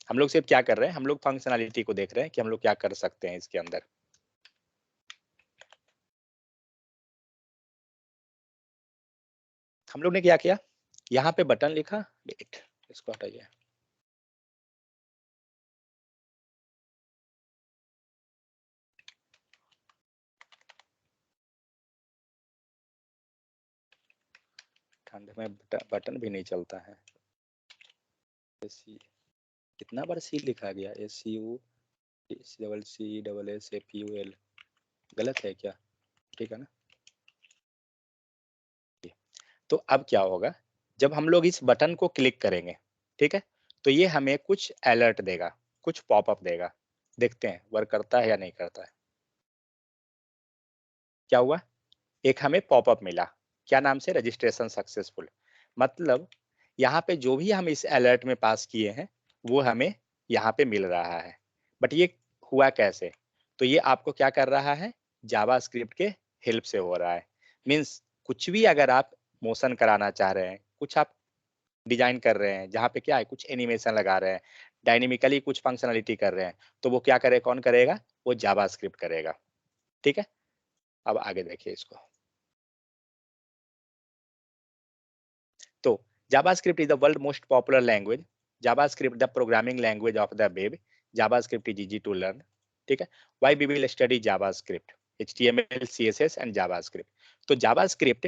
हम लोग सिर्फ क्या कर रहे हैं, हम लोग फंक्शनलिटी को देख रहे हैं कि हम लोग क्या कर सकते हैं इसके अंदर. हम लोग ने क्या किया, यहाँ पे बटन लिखा, वेट इसको हटाइए। ठंड में बटन भी नहीं चलता है। कितना बार सी लिखा गया? SUCCCSSFUL गलत है क्या? ठीक है ना। तो अब क्या होगा, जब हम लोग इस बटन को क्लिक करेंगे, ठीक है, तो ये हमें कुछ अलर्ट देगा, कुछ पॉपअप देगा। देखते हैं वर्क करता है या नहीं करता है। क्या हुआ, एक हमें पॉपअप मिला, क्या नाम से? Registration successful. मतलब यहाँ पे जो भी हम इस अलर्ट में पास किए हैं वो हमें यहाँ पे मिल रहा है। बट ये हुआ कैसे? तो ये आपको क्या कर रहा है, जावास्क्रिप्ट के हेल्प से हो रहा है। मीन्स कुछ भी अगर आप मोशन कराना चाह रहे हैं, कुछ आप डिजाइन कर रहे हैं जहाँ पे क्या है, कुछ एनिमेशन लगा रहे हैं, डायनेमिकली कुछ फंक्शनलिटी कर रहे हैं, तो वो क्या करे, कौन करेगा? वो जावास्क्रिप्ट करेगा। ठीक है, अब आगे देखिए इसको। तो JavaScript is the world most popular language. JavaScript the programming language of the web. JavaScript is easy to learn. ठीक है, why we will study JavaScript, HTML, CSS and JavaScript. तो JavaScript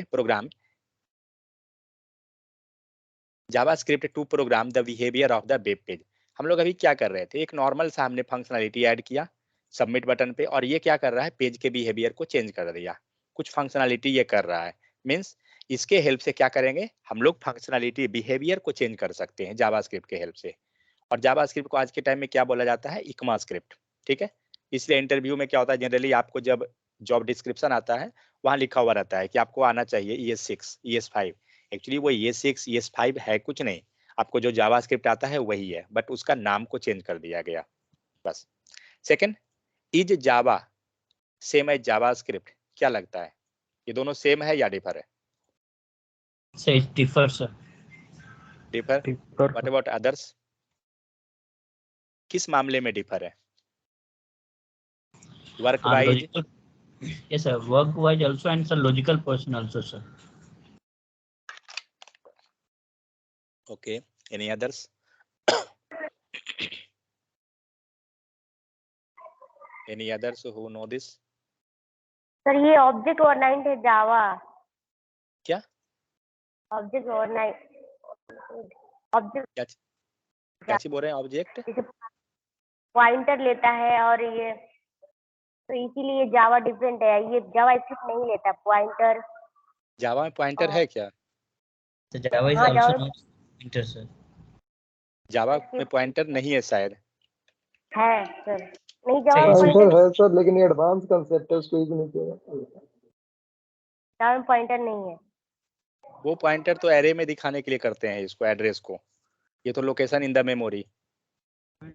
to program the behavior of the web page. हम लोग अभी क्या कर रहे थे, एक नॉर्मल सा हमने फंक्शनलिटी ऐड किया सबमिट बटन पे, और ये क्या कर रहा है, पेज के बिहेवियर को चेंज कर दिया, कुछ फंक्शनलिटी ये कर रहा है। मीन्स इसके हेल्प से क्या करेंगे हम लोग, फंक्शनलिटी बिहेवियर को चेंज कर सकते हैं जावास्क्रिप्ट के हेल्प से। और जावास्क्रिप्ट को आज के टाइम में क्या बोला जाता है, इक्मास्क्रिप्ट। ठीक है, इसलिए इंटरव्यू में क्या होता है, जनरली आपको जब जॉब डिस्क्रिप्शन आता है वहां लिखा हुआ रहता है कि आपको आना चाहिए ES6 ES5। एक्चुअली वो ES6 ES5 है कुछ नहीं, आपको जो जावास्क्रिप्ट आता है वही है, बट उसका नाम को चेंज कर दिया गया बस। Second, is Java same as JavaScript? क्या लगता है, ये दोनों सेम है या डिफर है? So it differs, sir. Differ. What about others? किस मामले में डिफर है? Work wise? Logical. Yes, sir. Work-wise also, and sir, logical portion also, sir. Okay, any others? Any others who know this? Sir ये ऑब्जेक्ट ओरिएंटेड है जावा। क्या ऑब्जेक्ट ओरिएंटेड, ऑब्जेक्ट क्या चीज बोल रहे हैं, ऑब्जेक्ट? जैसे पॉइंटर लेता है और ये, तो इसीलिए जावा डिफरेंट है, ये जावा स्क्रिप्ट नहीं लेता पॉइंटर। जावा में पॉइंटर है क्या? So Java is हाँ, also Java- not pointer, sir. जावा में पॉइंटर नहीं है शायद। है सर, नहीं जावा में पॉइंटर पॉइंटर, है सर, लेकिन ये एडवांस कंसेप्ट है, उसको यूज नहीं किया। जावा में पॉइंटर नहीं है। वो पॉइंटर तो एरे में दिखाने के लिए करते हैं इसको, एड्रेस को। ये तो लोकेशन इन द मेमोरी,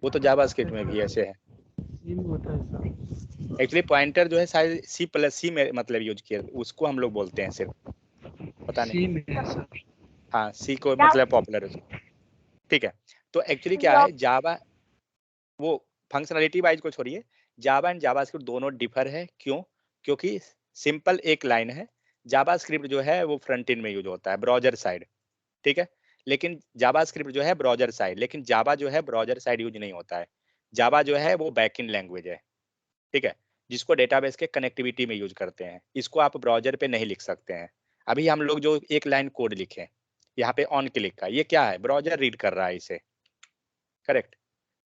वो तो जावास्क्रिप्ट में भी ऐसे है। एक्चुअली पॉइंटर जो है शायद C++ में मतलब यूज किया, उसको हम लोग बोलते हैं सिर्फ, पता नहीं। हाँ, सी को मतलब पॉपुलर है। ठीक है, तो एक्चुअली क्या है, जावा वो फंक्शनलिटी वाइज को छोड़िए, जावा एंड जावास्क्रिप्ट दोनों डिफर है। क्यों? क्योंकि सिंपल एक लाइन है, जावास्क्रिप्ट जो है वो फ्रंट एंड में यूज होता है, ब्राउजर साइड। ठीक है, लेकिन जावास्क्रिप्ट जो है ब्राउजर साइड, लेकिन जावा जो है ब्राउजर साइड यूज नहीं होता है। जावा जो है वो बैकएंड लैंग्वेज है। ठीक है, जिसको डेटाबेस के कनेक्टिविटी में यूज करते हैं, इसको आप ब्राउजर पे नहीं लिख सकते हैं। अभी हम लोग जो एक लाइन कोड लिखे यहाँ पे ऑन क्लिक का, ये क्या है, ब्राउजर रीड कर रहा है इसे, करेक्ट।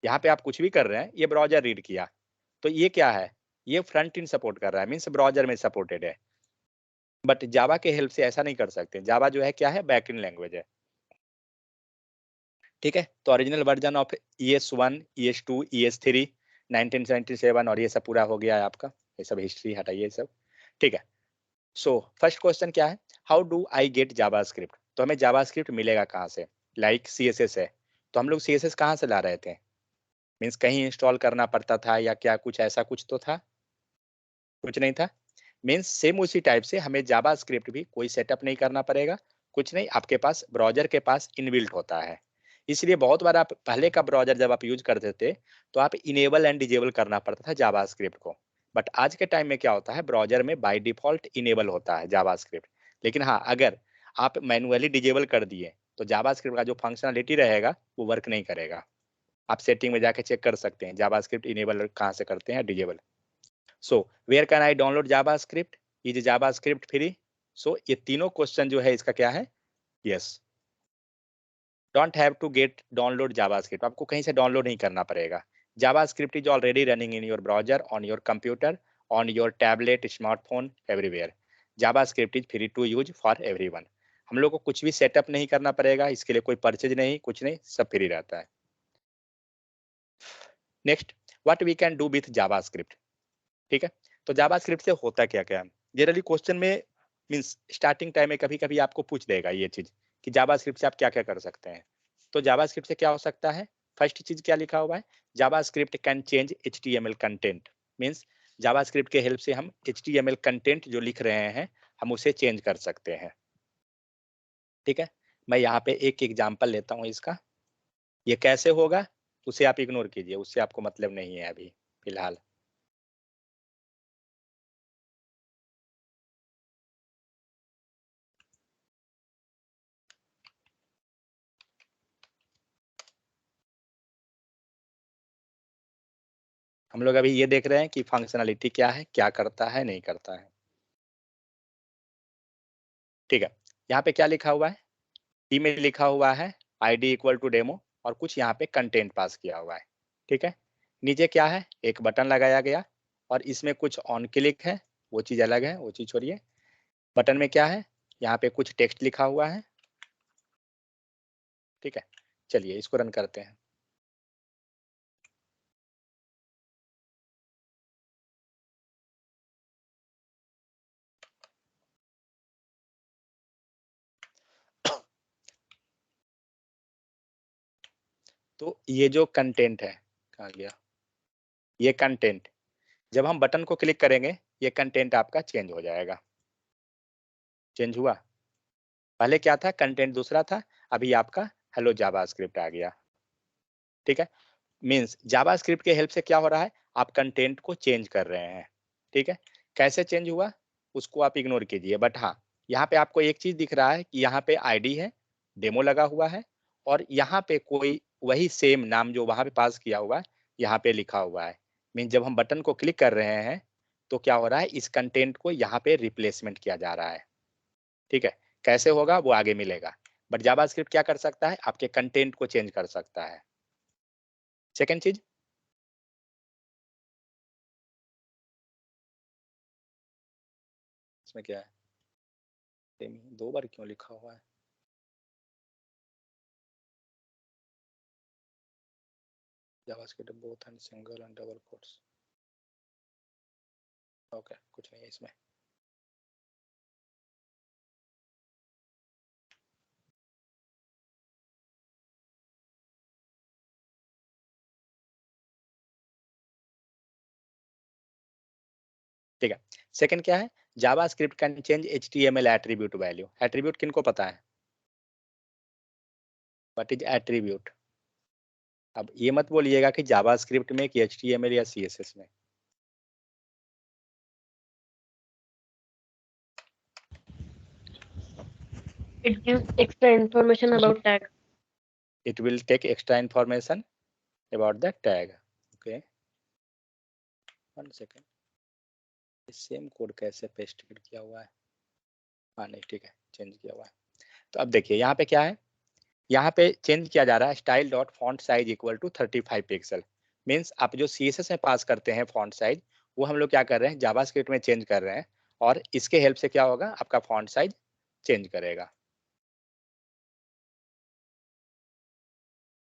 यहाँ पे आप कुछ भी कर रहे हैं, ये ब्राउजर रीड किया, तो ये क्या है, ये फ्रंट एंड सपोर्ट कर रहा है, मीन्स ब्राउजर में सपोर्टेड है। बट जावा के हेल्प से ऐसा नहीं कर सकते, जावा जो है क्या है, बैकएंड लैंग्वेज है। ठीक है, तो original version of ES1 ES2 ES3 1977 और ये सब पूरा हो गया है आपका, ये सब हिस्ट्री हटाइए सब। ठीक है, सो फर्स्ट क्वेश्चन क्या है, how do I get JavaScript? तो हमें जावास्क्रिप्ट मिलेगा कहाँ से? लाइक CSS है, तो हम लोग CSS कहाँ से ला रहे थे? मीन्स कहीं इंस्टॉल करना पड़ता था या क्या, कुछ ऐसा कुछ तो था? कुछ नहीं था। मीन्स सेम उसी टाइप से हमें जावास्क्रिप्ट भी कोई सेटअप नहीं करना पड़ेगा, कुछ नहीं, आपके पास ब्राउजर के पास इनबिल्ट होता है। इसलिए बहुत बार आप पहले का ब्राउजर जब आप यूज करते थे तो आप इनेबल एंड डिजेबल करना पड़ता था जावास्क्रिप्ट को। बट आज के टाइम में क्या होता है, ब्राउजर में बाय डिफॉल्ट इनेबल होता है जावास्क्रिप्ट। लेकिन हाँ, अगर आप मैनुअली डिजेबल कर दिए तो जावास्क्रिप्ट का जो फंक्शनलिटी रहेगा वो वर्क नहीं करेगा। आप सेटिंग में जाके चेक कर सकते हैं जावास्क्रिप्ट इनेबल कहाँ से करते हैं, disable. So where can I download JavaScript, is JavaScript free? So ये तीनों क्वेश्चन जो है इसका क्या है, yes. Don't have to get download JavaScript, आपको कहीं से डाउनलोड नहीं करना पड़ेगा। JavaScript is already running in your browser, on your computer, on your tablet, smartphone, everywhere. JavaScript is free to use for everyone. हम लोग को कुछ भी सेटअप नहीं करना पड़ेगा, इसके लिए कोई परचेज नहीं, कुछ नहीं, सब फ्री रहता है। Next, what we can do with JavaScript. ठीक है, तो जावास्क्रिप्ट से होता क्या क्या है, जनरली क्वेश्चन में मींस स्टार्टिंग टाइम में कभी कभी आपको पूछ देगा ये चीज कि जावास्क्रिप्ट से आप क्या क्या कर सकते हैं। तो जावास्क्रिप्ट से क्या हो सकता है, फर्स्ट चीज क्या लिखा हुआ है, JavaScript can change HTML content. Means JavaScript के हेल्प से हम HTML कंटेंट जो लिख रहे हैं हम उसे चेंज कर सकते हैं। ठीक है, मैं यहाँ पे एक एग्जांपल लेता हूँ इसका, ये कैसे होगा उसे आप इग्नोर कीजिए, उससे आपको मतलब नहीं है अभी फिलहाल। हम लोग अभी ये देख रहे हैं कि फंक्शनलिटी क्या है, क्या करता है, नहीं करता है। ठीक है, यहाँ पे क्या लिखा हुआ है, टी में लिखा हुआ है ID इक्वल टू डेमो और कुछ यहाँ पे कंटेंट पास किया हुआ है। ठीक है, नीचे क्या है, एक बटन लगाया गया और इसमें कुछ ऑन क्लिक है, वो चीज अलग है, वो चीज छोड़िए। बटन में क्या है, यहाँ पे कुछ टेक्स्ट लिखा हुआ है। ठीक है, चलिए इसको रन करते हैं। तो ये जो कंटेंट है, कहाँ गया, ये कंटेंट जब हम बटन को क्लिक करेंगे ये कंटेंट आपका चेंज हो जाएगा। चेंज हुआ, पहले क्या था, कंटेंट दूसरा था, अभी आपका हेलो जावास्क्रिप्ट आ गया। ठीक है, मींस जावास्क्रिप्ट के हेल्प से क्या हो रहा है, आप कंटेंट को चेंज कर रहे हैं। ठीक है, कैसे चेंज हुआ उसको आप इग्नोर कीजिए, बट हाँ यहाँ पे आपको एक चीज दिख रहा है कि यहाँ पे ID है, डेमो लगा हुआ है और यहाँ पे कोई वही सेम नाम जो वहां पे पास किया हुआ है यहाँ पे लिखा हुआ है। मीन जब हम बटन को क्लिक कर रहे हैं तो क्या हो रहा है, इस कंटेंट को यहाँ पे रिप्लेसमेंट किया जा रहा है। ठीक है, कैसे होगा वो आगे मिलेगा, बट जावास्क्रिप्ट क्या कर सकता है, आपके कंटेंट को चेंज कर सकता है। सेकेंड चीज, इसमें क्या है, दो बार क्यों लिखा हुआ है, JavaScript both and single and double quotes. Okay, कुछ नहीं है इसमें। ठीक है, सेकंड क्या है, JavaScript can change HTML attribute value. Attribute किनको पता है, व्हाट इज एट्रीब्यूट? अब ये मत बोलिएगा कि जावास्क्रिप्ट में कि HTML या CSS में। It gives extra information about tag. It will take extra information about the tag. Okay, one second, same code कैसे पेस्ट किया हुआ है, हाँ नहीं ठीक है, चेंज किया हुआ है। तो अब देखिए यहाँ पे क्या है, यहाँ पे चेंज किया जा रहा है style dot font size equal to 35 pixel. Means आप जो CSS में पास करते हैं फॉन्ट साइज वो हम लोग क्या कर रहे हैं जावास्क्रिप्ट में चेंज कर रहे हैं और इसके हेल्प से क्या होगा, आपका फॉन्ट साइज चेंज करेगा।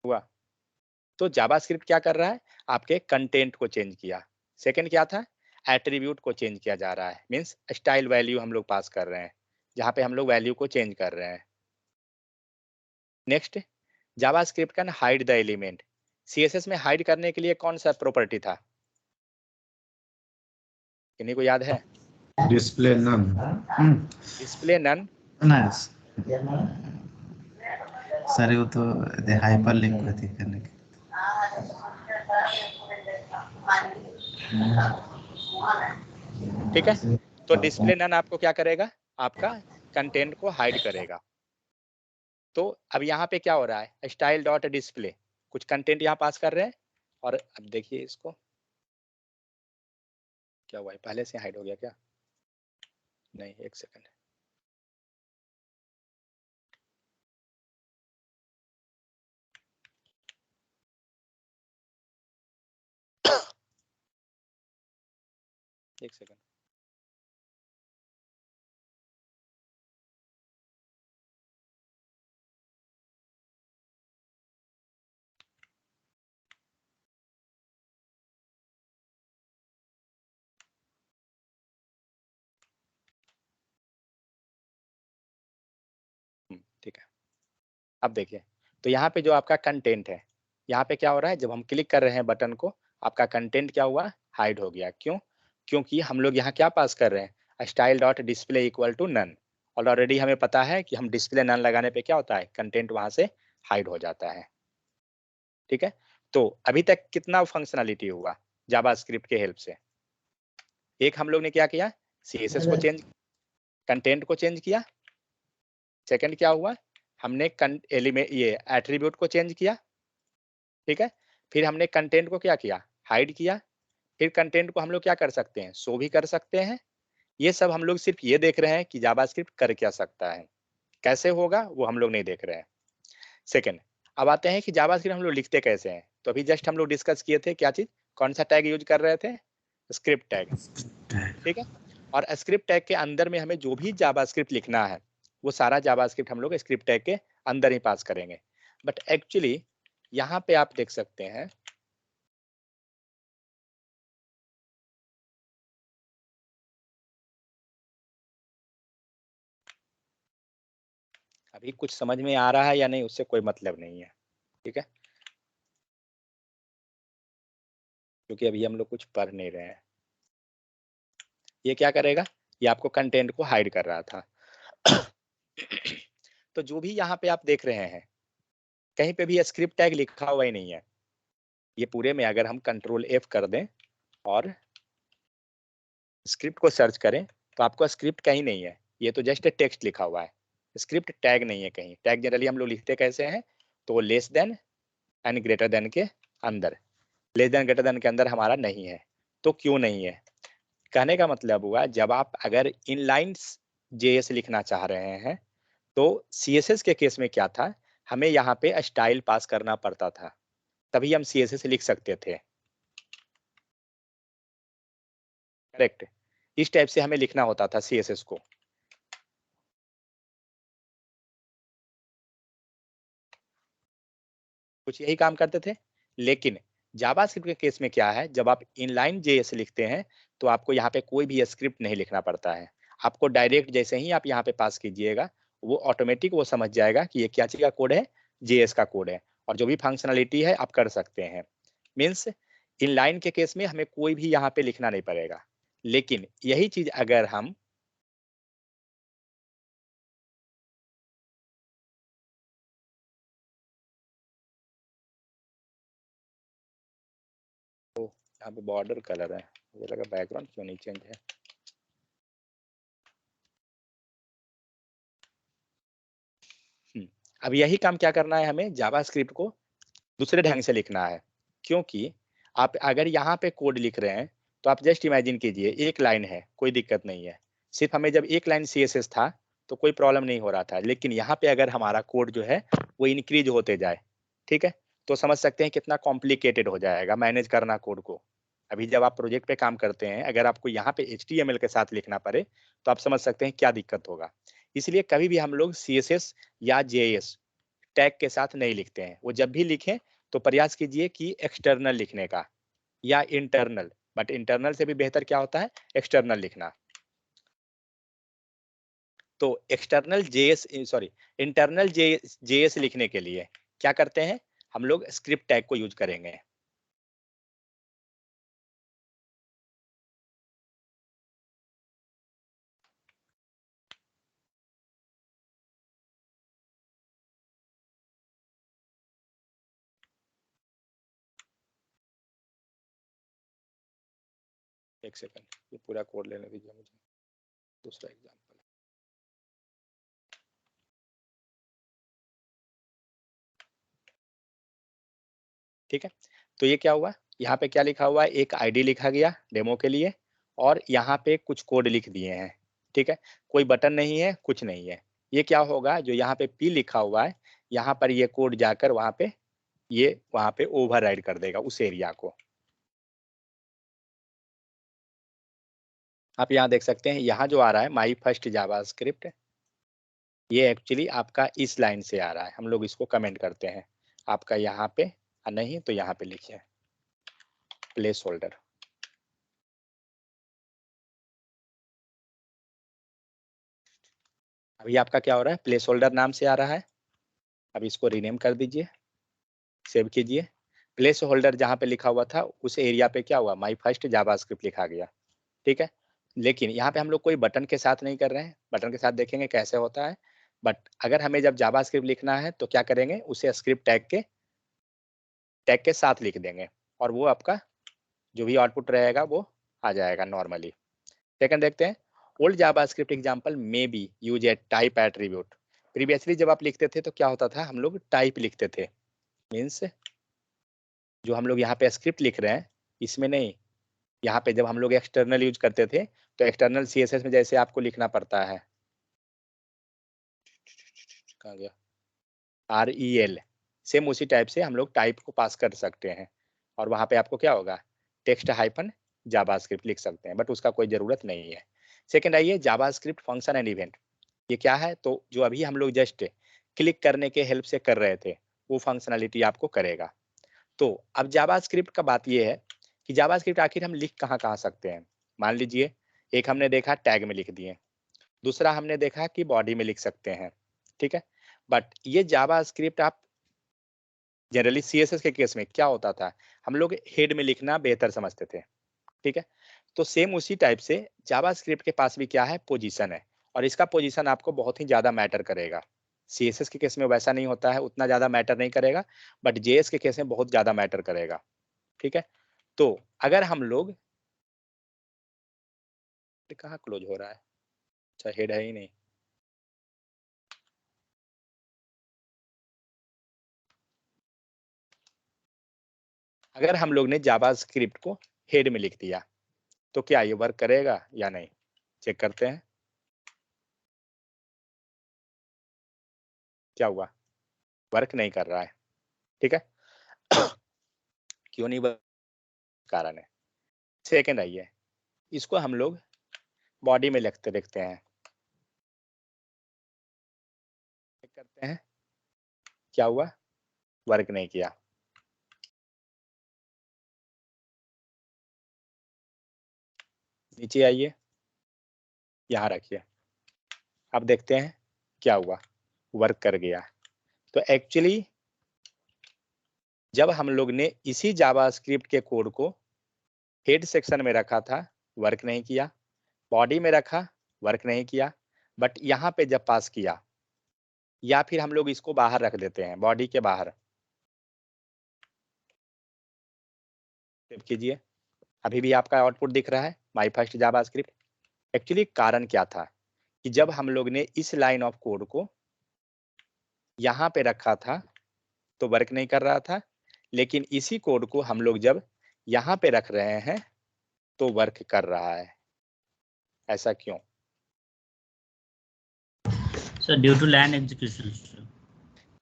हुआ, तो जावास्क्रिप्ट क्या कर रहा है, आपके कंटेंट को चेंज किया। सेकंड क्या था, एट्रीब्यूट को चेंज किया जा रहा है, मीन्स स्टाइल वैल्यू हम लोग पास कर रहे हैं जहाँ पे हम लोग वैल्यू को चेंज कर रहे हैं। Next, JavaScript can hide the element. CSS में हाइड करने के लिए कौन सा प्रॉपर्टी था, किन्हीं को याद है? Display none. Display none. Nice sir, वो तो हाइपर लिंक होती करने के। ठीक है, तो डिस्प्ले नन आपको क्या करेगा, आपका कंटेंट को हाइड करेगा। तो अब यहाँ पे क्या हो रहा है, स्टाइल डॉट डिस्प्ले, कुछ कंटेंट यहाँ पास कर रहे हैं, और अब देखिए इसको क्या हुआ है, पहले से हाइड हो गया क्या? नहीं, एक सेकंड। एक सेकंड। ठीक है, अब देखिए, तो यहाँ पे जो आपका कंटेंट है, यहाँ पे क्या हो रहा है, जब हम क्लिक कर रहे हैं बटन को, आपका कंटेंट क्या हुआ, हाइड हो गया। क्यों? क्योंकि हम लोग यहाँ क्या पास कर रहे हैं, style dot display equal to none, और ऑलरेडी हमें पता है कि हम डिस्प्ले नन लगाने पे क्या होता है, कंटेंट वहां से हाइड हो जाता है। ठीक है, तो अभी तक कितना फंक्शनलिटी हुआ जावास्क्रिप्ट के हेल्प से? एक हम लोग ने क्या किया, सीएसएस को चेंज, कंटेंट को चेंज किया। सेकंड क्या हुआ, हमने एलिमेंट ये एट्रीब्यूट को चेंज किया। ठीक है, फिर हमने कंटेंट को क्या किया, हाइड किया। फिर कंटेंट को हम लोग क्या कर सकते हैं, शो भी कर सकते हैं। ये सब हम लोग सिर्फ ये देख रहे हैं कि जावास्क्रिप्ट कर क्या सकता है, कैसे होगा वो हम लोग नहीं देख रहे हैं। सेकंड, अब आते हैं कि जावास्क्रिप्ट हम लोग लिखते कैसे हैं। तो अभी जस्ट हम लोग डिस्कस किए थे क्या चीज, कौन सा टैग यूज कर रहे थे, स्क्रिप्ट टैग। ठीक है, और स्क्रिप्ट टैग के अंदर में हमें जो भी जावास्क्रिप्ट लिखना है, वो सारा जावास्क्रिप्ट हम लोग स्क्रिप्ट टैग के अंदर ही पास करेंगे। बट एक्चुअली यहाँ पे आप देख सकते हैं, अभी कुछ समझ में आ रहा है या नहीं उससे कोई मतलब नहीं है। ठीक है, क्योंकि अभी हम लोग कुछ पढ़ नहीं रहे हैं। ये क्या करेगा, ये आपको कंटेंट को हाइड कर रहा था। तो जो भी यहाँ पे आप देख रहे हैं, कहीं पे भी स्क्रिप्ट टैग लिखा हुआ ही नहीं है। ये पूरे में अगर हम कंट्रोल F कर दें और स्क्रिप्ट को सर्च करें, तो आपको स्क्रिप्ट कहीं नहीं है, ये तो जस्ट टेक्स्ट लिखा हुआ है, स्क्रिप्ट टैग नहीं है कहीं। टैग जनरली हम लोग लिखते कैसे हैं, तो less than and greater than के अंदर, लेस देन ग्रेटर देन के अंदर हमारा नहीं है। तो क्यों नहीं है, कहने का मतलब हुआ जब आप अगर इनलाइन JS लिखना चाह रहे हैं, तो CSS के केस में क्या था, हमें यहाँ पे स्टाइल पास करना पड़ता था, तभी हम CSS लिख सकते थे। करेक्ट, इस टाइप से हमें लिखना होता था CSS को। कुछ यही काम करते थे। लेकिन जावास्क्रिप्ट के केस में क्या है, जब आप इनलाइन JS लिखते हैं, तो आपको यहाँ पे कोई भी स्क्रिप्ट नहीं लिखना पड़ता है। आपको डायरेक्ट जैसे ही आप यहाँ पे पास कीजिएगा, वो ऑटोमेटिक वो समझ जाएगा कि ये क्या चीज का कोड है, JS का कोड है, और जो भी फंक्शनलिटी है आप कर सकते हैं। मीन्स इनलाइन के केस में हमें कोई भी यहाँ पे लिखना नहीं पड़ेगा। लेकिन यही चीज अगर हम यहाँ पे बॉर्डर कलर है, मुझे लगा बैकग्राउंड क्यों नहीं चेंज है। अब यही काम क्या करना है, हमें जावास्क्रिप्ट को दूसरे ढंग से लिखना है। क्योंकि आप अगर यहाँ पे कोड लिख रहे हैं, तो आप जस्ट इमेजिन कीजिए एक लाइन है, कोई दिक्कत नहीं है। सिर्फ हमें जब एक लाइन CSS था तो कोई प्रॉब्लम नहीं हो रहा था। लेकिन यहाँ पे अगर हमारा कोड जो है वो इंक्रीज होते जाए, ठीक है, तो समझ सकते हैं कितना कॉम्प्लिकेटेड हो जाएगा मैनेज करना कोड को। अभी जब आप प्रोजेक्ट पे काम करते हैं, अगर आपको यहाँ पे HTML के साथ लिखना पड़े, तो आप समझ सकते हैं क्या दिक्कत होगा। इसलिए कभी भी हम लोग CSS या JS टैग के साथ नहीं लिखते हैं। वो जब भी लिखें तो प्रयास कीजिए कि एक्सटर्नल लिखने का या इंटरनल, बट इंटरनल से भी बेहतर क्या होता है, एक्सटर्नल लिखना। तो external JS sorry internal JS लिखने के लिए क्या करते हैं, हम लोग स्क्रिप्ट टैग को यूज करेंगे। एक सेकंड, ये पूरा कोड लेने दीजिए मुझे, दूसरा एग्जाम्पल। ठीक है। तो ये क्या हुआ, यहाँ पे क्या लिखा हुआ है, एक आईडी लिखा गया डेमो के लिए और यहाँ पे कुछ कोड लिख दिए हैं। ठीक है, कोई बटन नहीं है, कुछ नहीं है। ये क्या होगा, जो यहाँ पे पी लिखा हुआ है, यहाँ पर ये कोड जाकर वहाँ पे ये वहाँ पे ओवरराइड कर देगा उस एरिया को। आप यहाँ देख सकते हैं, यहाँ जो आ रहा है माई फर्स्ट जावास्क्रिप्ट, ये एक्चुअली आपका इस लाइन से आ रहा है। हम लोग इसको कमेंट करते हैं, आपका यहाँ पे नहीं तो यहाँ पे लिखिए प्लेस होल्डर। अभी आपका क्या हो रहा है, प्लेस होल्डर नाम से आ रहा है। अब इसको रीनेम कर दीजिए, सेव कीजिए। प्लेस होल्डर जहाँ पे लिखा हुआ था उस एरिया पे क्या हुआ, माई फर्स्ट जावास्क्रिप्ट लिखा गया। ठीक है, लेकिन यहाँ पे हम लोग कोई बटन के साथ नहीं कर रहे हैं। बटन के साथ देखेंगे कैसे होता है, बट अगर हमें जब जावास्क्रिप्ट लिखना है तो क्या करेंगे, उसे स्क्रिप्ट टैग के साथ लिख देंगे और वो आपका जो भी आउटपुट रहेगा वो आ जाएगा नॉर्मली। सेकंड देखते हैं, old JavaScript example may be use A type attribute. Previously जब आप लिखते थे तो क्या होता था, हम लोग टाइप लिखते थे, मीन्स जो हम लोग यहाँ पे स्क्रिप्ट लिख रहे हैं इसमें नहीं, यहाँ पे जब हम लोग एक्सटर्नल यूज करते थे तो एक्सटर्नल सीएसएस में जैसे आपको लिखना पड़ता है, कहाँ गया, REL, सेम उसी टाइप से हम लोग टाइप को पास कर सकते हैं और वहाँ पे आपको क्या होगा, टेक्स्ट हाइफन जावास्क्रिप्ट लिख सकते हैं, बट उसका कोई ज़रूरत नहीं है। सेकंड आइए, जावास्क्रिप्ट फंक्शन एंड इवेंट। ये क्या है, तो जो अभी हम लोग जस्ट क्लिक करने के हेल्प से कर रहे थे वो फंक्शनलिटी आपको करेगा। तो अब जावास्क्रिप्ट का बात ये है कि जावास्क्रिप्ट आखिर हम लिख कहाँ सकते हैं। मान लीजिए एक हमने देखा टैग में लिख दिए, दूसरा हमने देखा कि बॉडी में लिख सकते हैं। ठीक है, बट ये जावास्क्रिप्ट आप जनरली सीएसएस के केस में क्या होता था, हम लोग हेड में लिखना बेहतर समझते थे। ठीक है, तो सेम उसी टाइप से जावास्क्रिप्ट के पास भी क्या है, पोजीशन है, और इसका पोजीशन आपको बहुत ही ज्यादा मैटर करेगा। सीएसएस के केस में वैसा नहीं होता है, उतना ज्यादा मैटर नहीं करेगा, बट जेएस के केस में बहुत ज्यादा मैटर करेगा। ठीक है, तो अगर हम लोग, कहाँ क्लोज हो रहा है, अच्छा हेड है ही नहीं। अगर हम लोग ने जावास्क्रिप्ट को हेड में लिख दिया तो क्या ये वर्क करेगा या नहीं, चेक करते हैं। क्या हुआ, वर्क नहीं कर रहा है। ठीक है, क्यों नहीं वर्क, कारण है। सेकंड आइए, इसको हम लोग बॉडी में लिखते देखते हैं, चेक करते हैं क्या हुआ, वर्क नहीं किया। नीचे आइए, यहाँ रखिए, अब देखते हैं क्या हुआ, वर्क कर गया। तो एक्चुअली जब हम लोग ने इसी जावास्क्रिप्ट के कोड को हेड सेक्शन में रखा था, वर्क नहीं किया, बॉडी में रखा, वर्क नहीं किया, बट यहाँ पे जब पास किया, या फिर हम लोग इसको बाहर रख देते हैं, बॉडी के बाहर, सेव कीजिए, अभी भी आपका आउटपुट दिख रहा है माई फर्स्ट जावास्क्रिप्ट। एक्चुअली कारण क्या था कि जब हम लोग ने इस लाइन ऑफ कोड को यहाँ पे रखा था तो वर्क नहीं कर रहा था, लेकिन इसी कोड को हम लोग जब यहाँ पे रख रहे हैं तो वर्क कर रहा है। ऐसा क्यों? So due to line execution.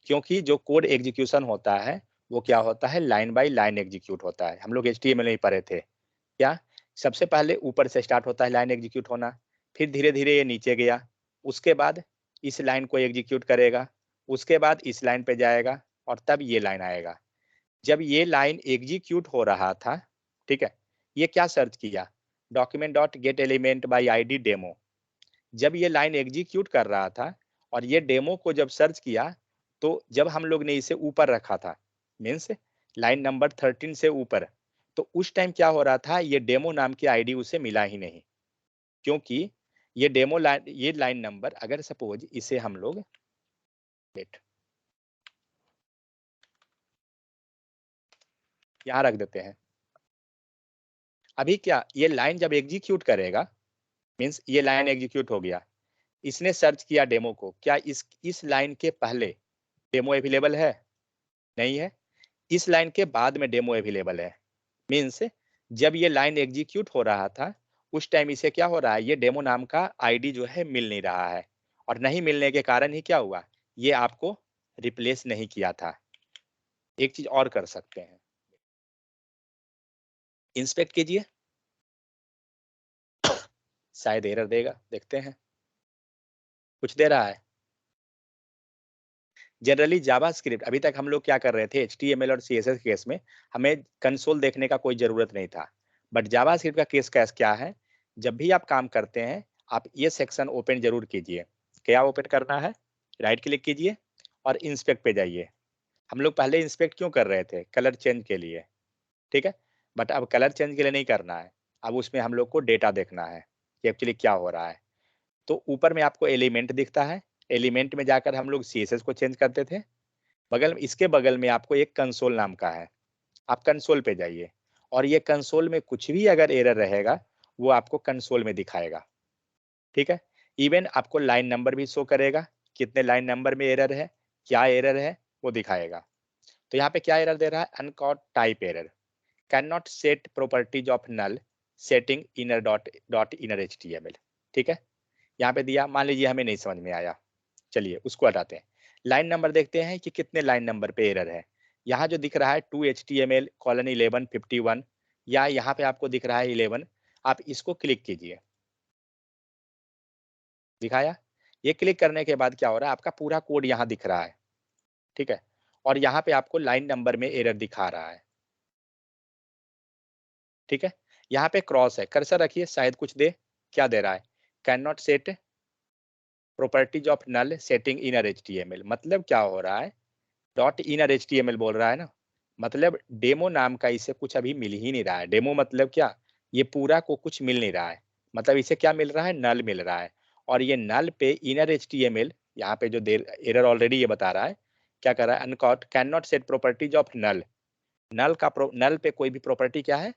क्योंकि जो कोड एग्जीक्यूशन होता है वो क्या होता है, लाइन बाय लाइन एग्जीक्यूट होता है। हम लोग HTML में पढ़े थे क्या, सबसे पहले ऊपर से स्टार्ट होता है लाइन एग्जीक्यूट होना, फिर धीरे धीरे ये नीचे गया, उसके बाद इस लाइन को एग्जीक्यूट करेगा, उसके बाद इस लाइन पे जाएगा और तब ये लाइन आएगा। जब ये लाइन एग्जीक्यूट हो रहा था, ठीक है, ये क्या सर्च किया, document dot gate element by ID demo. जब ये लाइन एग्जीक्यूट कर रहा था और ये डेमो को जब सर्च किया, तो जब हम लोग ने इसे ऊपर रखा था, मीन्स लाइन नंबर 13 से ऊपर, तो उस टाइम क्या हो रहा था, ये डेमो नाम की आईडी उसे मिला ही नहीं, क्योंकि ये डेमो लाइन, ये लाइन नंबर, अगर सपोज इसे हम लोग यहाँ रख देते हैं, अभी क्या ये लाइन जब एग्जीक्यूट करेगा, मीन्स ये लाइन एग्जीक्यूट हो गया, इसने सर्च किया डेमो को, क्या इस लाइन के पहले डेमो अवेलेबल है, नहीं है, इस लाइन के बाद में डेमो अवेलेबल है। मीन्स जब ये लाइन एग्जीक्यूट हो रहा था उस टाइम इसे क्या हो रहा है, ये डेमो नाम का आईडी जो है मिल नहीं रहा है, और नहीं मिलने के कारण ही क्या हुआ, ये आपको रिप्लेस नहीं किया था। एक चीज और कर सकते हैं, इंस्पेक्ट कीजिए, शायद एरर देगा, देखते हैं। कुछ दे रहा है। जनरली जावास्क्रिप्ट अभी तक हम लोग क्या कर रहे थे, एचटीएमएल और सीएसएस केस में हमें कंसोल देखने का कोई जरूरत नहीं था, बट जावास्क्रिप्ट का केस क्या है, जब भी आप काम करते हैं आप ये सेक्शन ओपन जरूर कीजिए। क्या ओपन करना है, राइट क्लिक कीजिए और इंस्पेक्ट पे जाइए। हम लोग पहले इंस्पेक्ट क्यों कर रहे थे, कलर चेंज के लिए, ठीक है, बट अब कलर चेंज के लिए नहीं करना है, अब उसमें हम लोग को डेटा देखना है कि एक्चुअली क्या हो रहा है। तो ऊपर में आपको एलिमेंट दिखता है, एलिमेंट में जाकर हम लोग सीएसएस को चेंज करते थे। बगल में, इसके बगल में आपको एक कंसोल नाम का है, आप कंसोल पे जाइए और ये कंसोल में कुछ भी अगर एरर रहेगा वो आपको कंसोल में दिखाएगा, ठीक है। इवन आपको लाइन नंबर भी शो करेगा, कितने लाइन नंबर में एरर है, क्या एरर है वो दिखाएगा। तो यहाँ पे क्या एरर दे रहा है, uncaught type error, can not set properties of null setting inner dot inner HTML, ठीक है। यहाँ पे दिया, मान लीजिए हमें नहीं समझ में आया, चलिए उसको हटाते हैं। लाइन नंबर देखते हैं कि कितने लाइन नंबर पे एरर है। यहाँ जो दिख रहा है 2 HTML कॉलन 11 51, या यहाँ पे आपको दिख रहा है 11, आप इसको क्लिक कीजिए, दिखाया। ये क्लिक करने के बाद क्या हो रहा है, आपका पूरा कोड यहाँ दिख रहा है, ठीक है, और यहाँ पे आपको लाइन नंबर में एरर दिखा रहा है, ठीक है। यहाँ पे क्रॉस है, कर्सर रखिए, शायद कुछ दे, क्या दे रहा है, can not set properties of null setting inner HTML, मतलब क्या हो रहा है, डॉट इनर एचटीएमएल बोल रहा है ना, मतलब डेमो नाम का इसे कुछ अभी मिल ही नहीं रहा है। डेमो मतलब क्या, ये पूरा को कुछ मिल नहीं रहा है, मतलब इसे क्या मिल रहा है, नल मिल रहा है। और ये नल पे इनर एचटीएमएल, यहाँ पे जो देर एरर ऑलरेडी ये बता रहा है, क्या कर रहा है, uncaught can not set properties of null, null का नल पे कोई भी प्रॉपर्टी क्या है,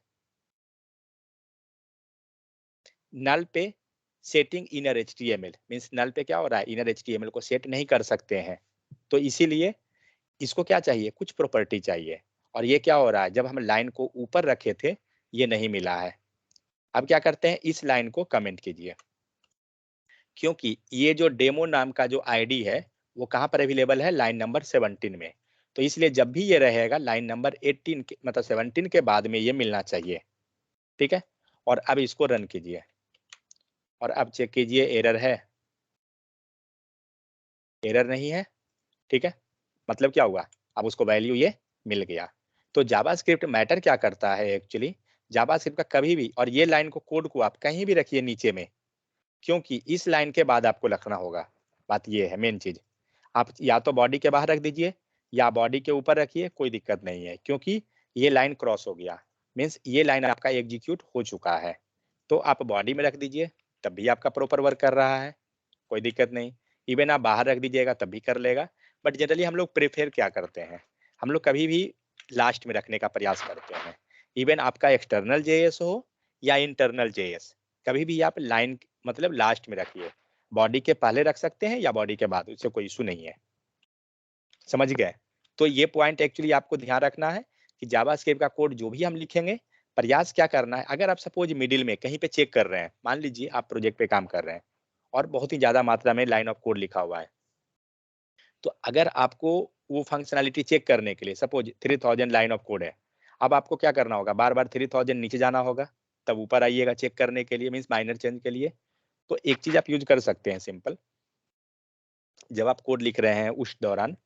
नल पे सेटिंग इनर एचटीएमएल, मींस नल पे क्या हो रहा है, इनर एचटीएमएल को सेट नहीं कर सकते हैं, तो इसीलिए इसको क्या चाहिए, कुछ प्रॉपर्टी चाहिए। और ये क्या हो रहा है, जब हम लाइन को ऊपर रखे थे ये नहीं मिला है। अब क्या करते हैं, इस लाइन को कमेंट कीजिए, क्योंकि ये जो डेमो नाम का जो आईडी है वो कहाँ पर अवेलेबल है, लाइन नंबर 17 में। तो इसलिए जब भी ये रहेगा लाइन नंबर 18 के, मतलब 17 के बाद में ये मिलना चाहिए, ठीक है। और अब इसको रन कीजिए और अब चेक कीजिए एरर है, एरर नहीं है, ठीक है, मतलब क्या हुआ, अब उसको वैल्यू ये मिल गया। तो जावास्क्रिप्ट मैटर क्या करता है एक्चुअली, जावास्क्रिप्ट का कभी भी, और ये लाइन को, कोड को आप कहीं भी रखिए नीचे में, क्योंकि इस लाइन के बाद आपको रखना होगा। बात ये है मेन चीज, आप या तो बॉडी के बाहर रख दीजिए या बॉडी के ऊपर रखिए, कोई दिक्कत नहीं है, क्योंकि ये लाइन क्रॉस हो गया, मीन्स ये लाइन आपका एग्जीक्यूट हो चुका है। तो आप बॉडी में रख दीजिए तब भी आपका प्रॉपर वर्क कर रहा है, कोई दिक्कत नहीं। इवन आप बाहर रख दीजिएगा तब भी कर लेगा, बट जनरली हम लोग प्रेफर क्या करते हैं, हम लोग कभी भी लास्ट में रखने का प्रयास करते हैं। इवन आपका एक्सटर्नल जेएस हो या इंटरनल जेएस, कभी भी आप लाइन मतलब लास्ट में रखिए, बॉडी के पहले रख सकते हैं या बॉडी के बाद, उससे कोई इशू नहीं है, समझ गए। तो ये पॉइंट एक्चुअली आपको ध्यान रखना है कि जावास्क्रिप्ट का कोड जो भी हम लिखेंगे, प्रयास क्या करना है, अगर आप सपोज मिडिल में कहीं पे चेक कर रहे हैं, मान लीजिए आप प्रोजेक्ट पे काम कर रहे हैं और बहुत ही ज्यादा मात्रा में लाइन ऑफ कोड लिखा हुआ है, तो अगर आपको वो फंक्शनैलिटी चेक करने के लिए, सपोज 3000 लाइन ऑफ कोड है, अब आपको क्या करना होगा, बार बार 3000 नीचे जाना होगा, तब ऊपर आइएगा चेक करने के लिए, मीन्स माइनर चेंज के लिए। तो एक चीज आप यूज कर सकते हैं सिंपल, जब आप कोड लिख रहे हैं उस दौरान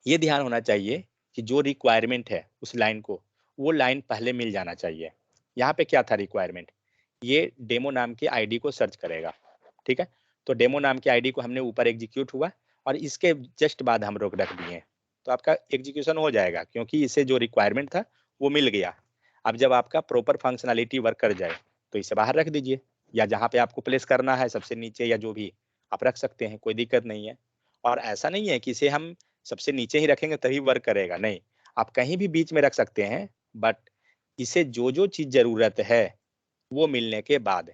ये ध्यान होना चाहिए कि जो रिक्वायरमेंट है उस लाइन को, वो लाइन पहले मिल जाना चाहिए। यहाँ पे क्या था रिक्वायरमेंट, ये डेमो नाम के आईडी को सर्च करेगा, ठीक है। तो डेमो नाम के आईडी को हमने ऊपर एग्जीक्यूट हुआ और इसके जस्ट बाद हम रोक रख दिए, तो आपका एग्जीक्यूशन हो जाएगा, क्योंकि इसे जो रिक्वायरमेंट था वो मिल गया। अब जब आपका प्रॉपर फंक्शनैलिटी वर्क कर जाए तो इसे बाहर रख दीजिए, या जहाँ पे आपको प्लेस करना है सबसे नीचे या जो भी आप रख सकते हैं, कोई दिक्कत नहीं है। और ऐसा नहीं है कि इसे हम सबसे नीचे ही रखेंगे तभी वर्क करेगा, नहीं, आप कहीं भी बीच में रख सकते हैं, बट इसे जो जो चीज जरूरत है वो मिलने के बाद,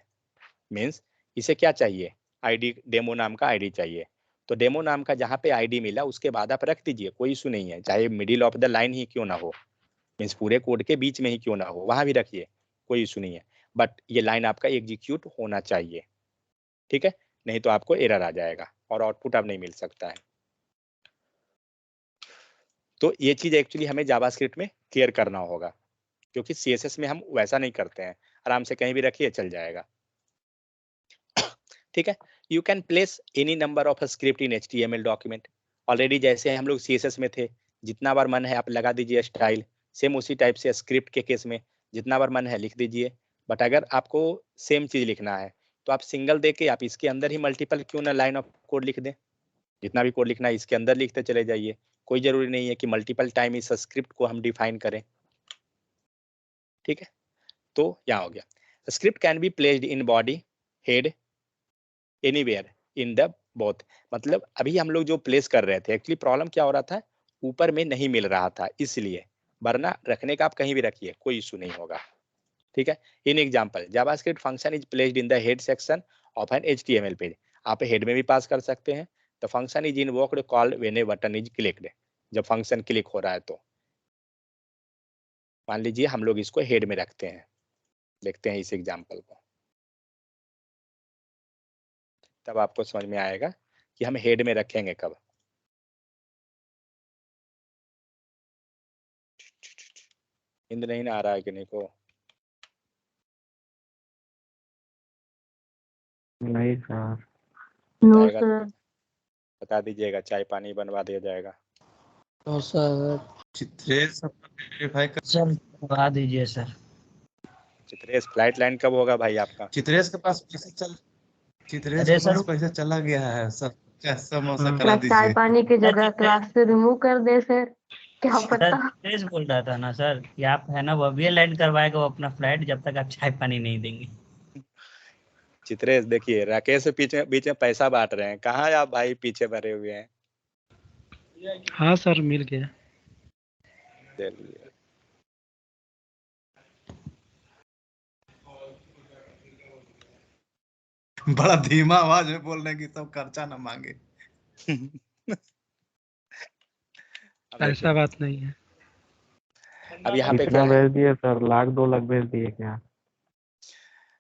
मीन्स इसे क्या चाहिए, आईडी, डेमो नाम का आईडी चाहिए, तो डेमो नाम का जहाँ पे आईडी मिला उसके बाद आप रख दीजिए, कोई इशू नहीं है, चाहे मिडिल ऑफ द लाइन ही क्यों ना हो, मीन्स पूरे कोड के बीच में ही क्यों ना हो, वहां भी रखिए, कोई इशू नहीं है, बट ये लाइन आपका एग्जीक्यूट होना चाहिए, ठीक है, नहीं तो आपको एरर आ जाएगा और आउटपुट अब नहीं मिल सकता है। तो ये चीज एक्चुअली हमें जावास्क्रिप्ट में क्लियर करना होगा, क्योंकि सीएसएस में हम वैसा नहीं करते हैं, आराम से कहीं भी रखिए चल जाएगा, ठीक है। You can place any number of script in HTML document. Already जैसे हम लोग CSS में थे, जितना बार मन है आप लगा दीजिए स्टाइल, सेम उसी टाइप से स्क्रिप्ट के केस में जितना बार मन है लिख दीजिए, बट अगर आपको सेम चीज लिखना है तो आप सिंगल दे के आप इसके अंदर ही मल्टीपल क्यों ना लाइन ऑफ कोड लिख दें, जितना भी कोड लिखना है इसके अंदर लिखते चले जाइए, कोई जरूरी नहीं है कि मल्टीपल टाइम इस स्क्रिप्ट को हम डिफाइन करें, ठीक है। तो यहाँ हो गया, script can be placed in body, head, anywhere in the both. मतलब अभी हम लोग जो प्लेस कर रहे थे, एक्चुअली प्रॉब्लम क्या हो रहा था, ऊपर में नहीं मिल रहा था इसलिए, वरना रखने का आप कहीं भी रखिए, कोई इशू नहीं होगा, ठीक है। In example JavaScript function is placed in the head section of an HTML page. आप हेड में भी पास कर सकते हैं। The function is invoked called when a button is clicked. जब फंक्शन क्लिक हो रहा है तो मान लीजिए हम लोग इसको हेड में रखते हैं, देखते हैं इस एग्जांपल को, तब आपको समझ में आएगा कि हम हेड में रखेंगे कब। नींद नहीं ना आ रहा है कि नहीं को? नहीं सर। No, बताएगा तो sir. बता दीजिएगा, चाय पानी बनवा दिया जाएगा। No, sir. चित्रेश वेरीफाई कर। सर करवा दीजिए सर। चित्रेश फ्लाइट लाइन कब होगा भाई आपका? चित्रेश के पास पैसा चल चित्रेश अरे के सर पास पैसा चला गया है सर, क्या समोसा करा क्या चाय दीजिए। पानी की सर जगह क्लास से रिमूव कर दे सर, क्या सर पता। तेज बोल रहा था ना सर कि आप है ना वो अभी लैंड करवाएगा वो अपना फ्लाइट, जब तक आप चाय पानी नहीं देंगे। चित्रेश देखिए, राकेश पीछे बीच में पैसा बांट रहे हैं, कहाँ आप भाई पीछे भरे हुए हैं। हाँ सर मिल गया। चलिए बड़ा धीमा आवाज में बोल रहे हैं कि सब खर्चा ना मांगे। अब देखिए, ऐसा बात नहीं है। अब यहाँ पे क्या है, भेज दिए सर? 1,00,000 2,00,000 भेज दिए क्या?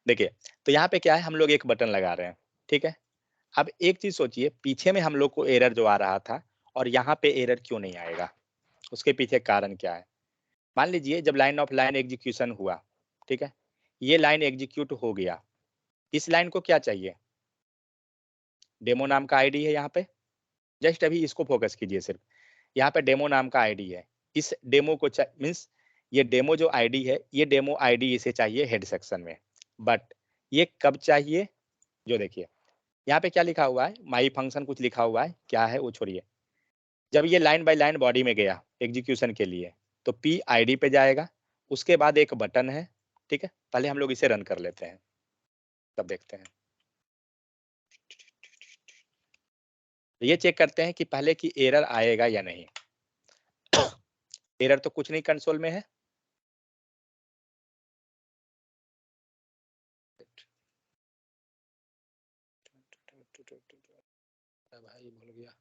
देखिए तो यहाँ पे क्या है, हम लोग एक बटन लगा रहे हैं, ठीक है। अब एक चीज सोचिए, पीछे में हम लोग को एरर जो आ रहा था और यहाँ पे एरर क्यों नहीं आएगा, उसके पीछे कारण क्या है। मान लीजिए जब लाइन ऑफ लाइन एग्जीक्यूशन हुआ, ठीक है, ये लाइन एग्जीक्यूट हो गया, इस लाइन को क्या चाहिए, डेमो नाम का आईडी है यहाँ पे, जस्ट अभी इसको फोकस कीजिए सिर्फ, यहाँ पे डेमो नाम का आईडी है, इस डेमो को मीन्स ये डेमो जो आईडी है, ये डेमो आईडी इसे चाहिए हेड सेक्शन में, बट ये कब चाहिए, जो देखिए यहाँ पे क्या लिखा हुआ है, माई फंक्शन कुछ लिखा हुआ है, क्या है वो छोड़िए, जब ये लाइन बाय लाइन बॉडी में गया एग्जीक्यूशन के लिए तो PID पे जाएगा, उसके बाद एक बटन है, ठीक है, पहले हम लोग इसे रन कर लेते हैं तब देखते हैं। ये चेक करते हैं कि पहले की एरर आएगा या नहीं। एरर तो कुछ नहीं कंसोल में है, भाई भूल गया,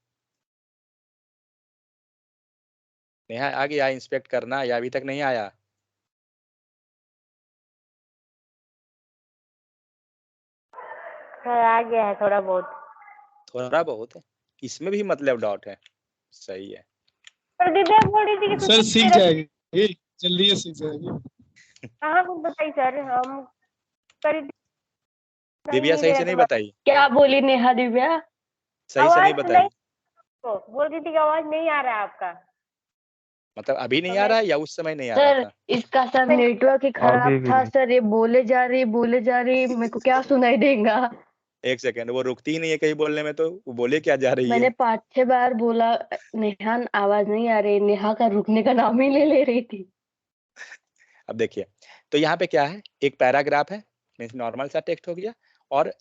नेहा आ गया इंस्पेक्ट करना या अभी तक नहीं आया? सर आ गया है थोड़ा बहुत। थोड़ा बहुत है, इसमें भी मतलब डॉट है, सही है। पर दिव्या बोल रही थी कि सर सीख मेरा जाएगी, जल्दी से सीख जाएगी। कहाँ कुछ बताई सर, हम करी दिव्या सही से नहीं बताई, क्या बोली नेहा दिव्या? सही से नहीं आवाज बताई, तो बोल रही थी कि आवाज नहीं आ रहा है आपका। मतलब अभी नहीं आ रहा है या उस समय नहीं आ सर रहा था? इसका सब नेटवर्क ही अभी खराब भी था नहीं। सर, ये बोले जा रही मेरे को क्या सुनाई देगा। एक सेकंड, वो रुकती ही नहीं है कहीं बोलने में, तो वो बोले क्या जा रही मैंने है। 5-6 बार बोला नेहा आवाज नहीं आ रही, नेहा का रुकने का नाम ही ले रही थी। अब देखिए, तो यहाँ पे क्या है, एक पैराग्राफ है, मीन्स नॉर्मल सा टेक्स्ट हो गया, और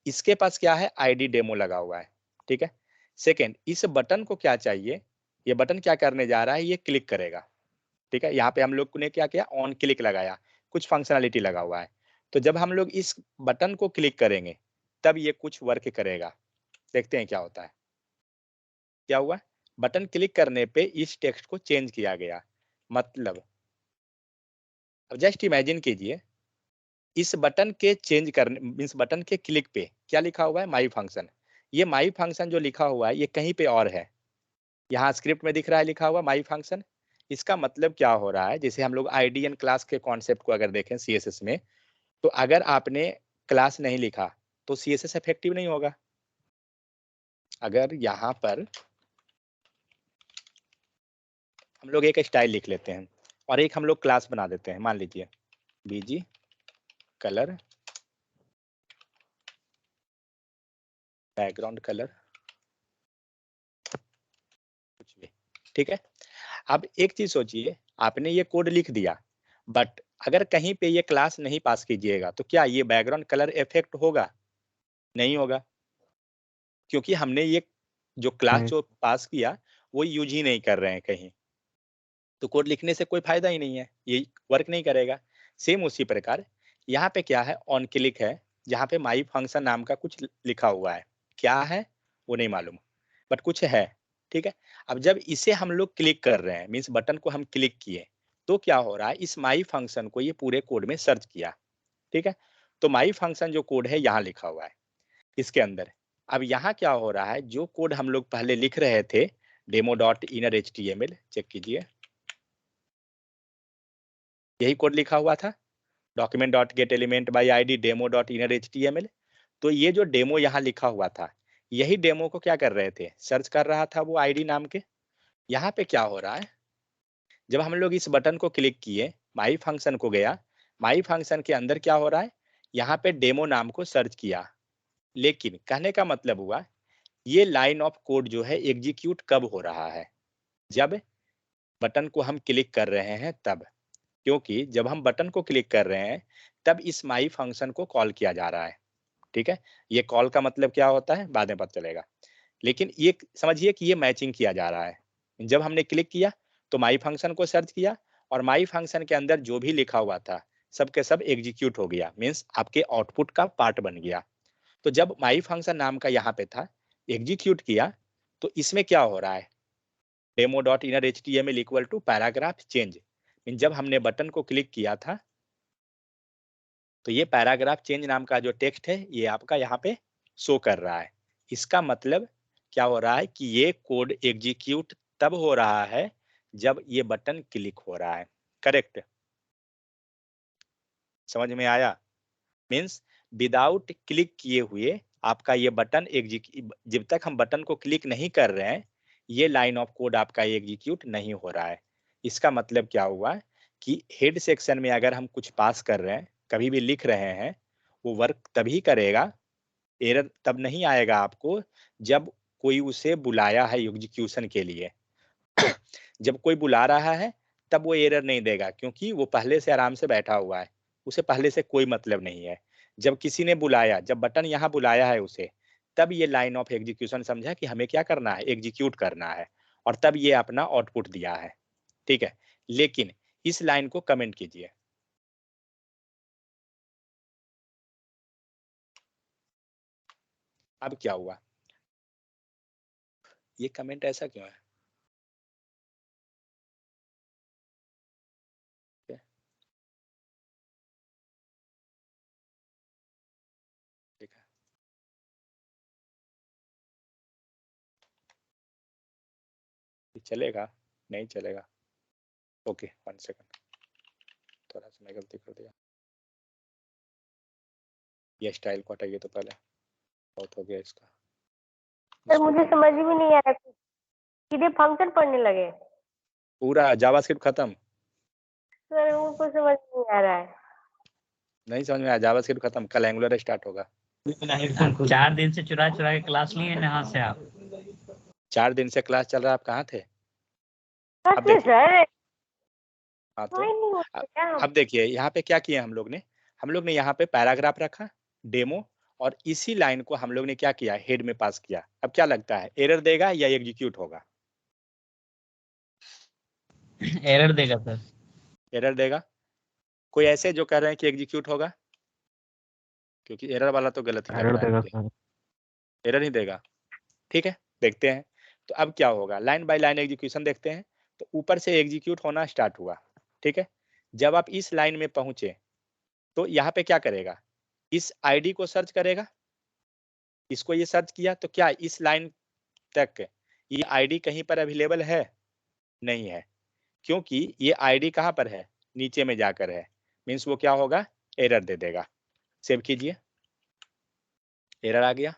इसके पास क्या है, ID डेमो लगा हुआ है, ठीक है। सेकंड, इस बटन को क्या चाहिए, ये बटन क्या करने जा रहा है, ये क्लिक करेगा, ठीक है। यहाँ पे हम लोग ने क्या किया, ऑन क्लिक लगाया, कुछ फंक्शनलिटी लगा हुआ है, तो जब हम लोग इस बटन को क्लिक करेंगे तब ये कुछ वर्क करेगा, देखते हैं क्या होता है। क्या हुआ, बटन क्लिक करने पे इस टेक्स्ट को चेंज किया गया। मतलब अब जस्ट इमेजिन कीजिए, इस बटन के चेंज करने मीन्स बटन के क्लिक पे क्या लिखा हुआ है, माई फंक्शन। ये माई फंक्शन जो लिखा हुआ है ये कहीं पे और है, यहाँ स्क्रिप्ट में दिख रहा है लिखा हुआ माई फंक्शन। इसका मतलब क्या हो रहा है, जैसे हम लोग आईडीएन क्लास के कॉन्सेप्ट को अगर देखें सीएसएस में, तो अगर आपने क्लास नहीं लिखा तो सीएसएस इफेक्टिव नहीं होगा। अगर यहाँ पर हम लोग एक स्टाइल लिख लेते हैं और एक हम लोग क्लास बना देते हैं, मान लीजिए बीजी कलर बैकग्राउंड कलर कुछ भी, ठीक है। अब एक चीज सोचिए, आपने ये कोड लिख दिया, बट अगर कहीं पे ये क्लास नहीं पास कीजिएगा तो क्या ये बैकग्राउंड कलर इफेक्ट होगा? नहीं होगा, क्योंकि हमने ये जो क्लास नहीं। जो पास किया वो यूज ही नहीं कर रहे हैं कहीं, तो कोड लिखने से कोई फायदा ही नहीं है, ये वर्क नहीं करेगा। सेम उसी प्रकार यहाँ पे क्या है, ऑन क्लिक है, जहाँ पे माई फंक्शन नाम का कुछ लिखा हुआ है, क्या है वो नहीं मालूम, बट कुछ है, ठीक है। अब जब इसे हम लोग क्लिक कर रहे हैं, मीन्स बटन को हम क्लिक किए, तो क्या हो रहा है, इस माई फंक्शन को ये पूरे कोड में सर्च किया, ठीक है। तो माई फंक्शन जो कोड है यहाँ लिखा हुआ है इसके अंदर। अब यहाँ क्या हो रहा है, जो कोड हम लोग पहले लिख रहे थे demo.inner.html, चेक कीजिए, यही कोड लिखा हुआ था document.getElementById demo.inner.html। तो ये जो डेमो यहाँ लिखा हुआ था, यही डेमो को क्या कर रहे थे, सर्च कर रहा था वो आईडी नाम के। यहाँ पे क्या हो रहा है, जब हम लोग इस बटन को क्लिक किए, माई फंक्शन को गया, माई फंक्शन के अंदर क्या हो रहा है, यहाँ पे डेमो नाम को सर्च किया। लेकिन कहने का मतलब हुआ, ये लाइन ऑफ कोड जो है एग्जीक्यूट कब हो रहा है, जब बटन को हम क्लिक कर रहे हैं तब। क्योंकि जब हम बटन को क्लिक कर रहे हैं तब इस माई फंक्शन को कॉल किया जा रहा है, ठीक है। ये कॉल का मतलब क्या होता है बाद में पता चलेगा, लेकिन ये समझिए कि ये मैचिंग किया जा रहा है। जब हमने क्लिक किया तो माई फंक्शन को सर्च किया और माई फंक्शन के अंदर जो भी लिखा हुआ था सब के सब एग्जीक्यूट हो गया, मीन्स आपके आउटपुट का पार्ट बन गया। तो जब माई फंक्शन नाम का यहाँ पे था, एग्जीक्यूट किया, तो इसमें क्या हो रहा है, demo.inner.html equal to paragraph change. जब हमने बटन को क्लिक किया था तो ये पैराग्राफ चेंज नाम का जो टेक्स्ट है ये आपका यहाँ पे शो कर रहा है। इसका मतलब क्या हो रहा है कि ये कोड एग्जीक्यूट तब हो रहा है जब ये बटन क्लिक हो रहा है, करेक्ट, समझ में आया। मीन्स विदाउट क्लिक किए हुए आपका ये बटन जब तक हम बटन को क्लिक नहीं कर रहे हैं ये लाइन ऑफ कोड आपका एग्जीक्यूट नहीं हो रहा है। इसका मतलब क्या हुआ कि हेड सेक्शन में अगर हम कुछ पास कर रहे हैं, कभी भी लिख रहे हैं, वो वर्क तभी करेगा, एरर तब नहीं आएगा आपको जब कोई उसे बुलाया है एग्जीक्यूशन के लिए। जब कोई बुला रहा है तब वो एरर नहीं देगा, क्योंकि वो पहले से आराम से बैठा हुआ है, उसे पहले से कोई मतलब नहीं है। जब किसी ने बुलाया, जब बटन यहाँ बुलाया है उसे, तब ये लाइन ऑफ एग्जीक्यूशन समझा कि हमें क्या करना है, एग्जीक्यूट करना है, और तब ये अपना आउटपुट दिया है, ठीक है। लेकिन इस लाइन को कमेंट कीजिए, अब क्या हुआ, ये कमेंट ऐसा क्यों है, ठीक है। ये चलेगा नहीं चलेगा, ओके 1 सेकंड, थोड़ा सा मैं गलती कर दिया, ये स्टाइल को हटाइए तो पहले, बहुत हो गया इसका। सर मुझे समझ में नहीं आ रहा, सीधे फंक्शन पढ़ने लगे। पूरा जावास्क्रिप्ट खत्म, सर उनको समझ नहीं आ रहा है। नहीं समझ में आया, जावास्क्रिप्ट खत्म, कल एंगुलर स्टार्ट होगा। 4 दिन से चुरा चुरा के क्लास लिए हैं यहाँ से आप। 4 दिन से क्लास चल रहा है, आप कहाँ थे? अब सच में देखिए, सर हाँ तो नहीं होता क्या? अब देखिए यहाँ पे क्या किया हम लोग ने यहाँ पे पैराग्राफ रखा डेमो, और इसी लाइन को हम लोग ने क्या किया, हेड में पास किया। अब क्या लगता है एरर देगा या एग्जीक्यूट होगा? एरर देगा सर। एरर देगा। कोई ऐसे जो कह रहे हैं कि एग्जीक्यूट होगा? क्योंकि एरर वाला तो गलत ही लग एरर रहा है देगा मुझे, सर। एरर ही देगा, ठीक है। देखते हैं तो अब क्या होगा, लाइन बाय लाइन एग्जीक्यूशन देखते हैं। तो ऊपर से एग्जीक्यूट होना स्टार्ट हुआ, ठीक है। जब आप इस लाइन में पहुंचे तो यहाँ पे क्या करेगा, इस आईडी को सर्च करेगा, इसको ये सर्च किया तो क्या इस लाइन तक ये आईडी कहीं पर अवेलेबल है, नहीं है, क्योंकि ये आईडी कहाँ पर है, नीचे में जाकर है। मीन्स वो क्या होगा, एरर दे देगा। सेव कीजिए, एरर आ गया।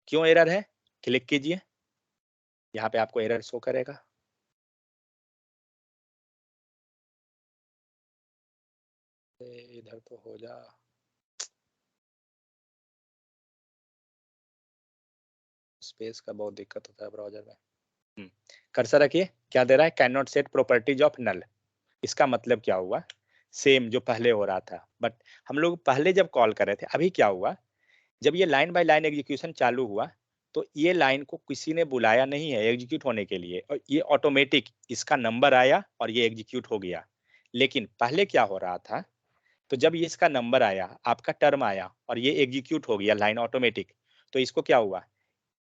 क्यों एरर है, क्लिक कीजिए, यहाँ पे आपको एरर शो करेगा। इधर तो हो जा, स्पेस का बहुत दिक्कत होता है ब्राउजर में। कर्सर रखिए, क्या दे रहा है, can not set properties of null. इसका मतलब क्या हुआ, सेम जो पहले हो रहा था, बट हम लोग पहले जब कॉल कर रहे थे, अभी क्या हुआ, जब ये लाइन बाय लाइन एग्जीक्यूशन चालू हुआ तो ये लाइन को किसी ने बुलाया नहीं है एग्जीक्यूट होने के लिए, और ये ऑटोमेटिक इसका नंबर आया और ये एग्जीक्यूट हो गया। लेकिन पहले क्या हो रहा था, तो जब ये इसका नंबर आया, आपका टर्म आया और ये एग्जीक्यूट हो गया लाइन ऑटोमेटिक, तो इसको क्या हुआ,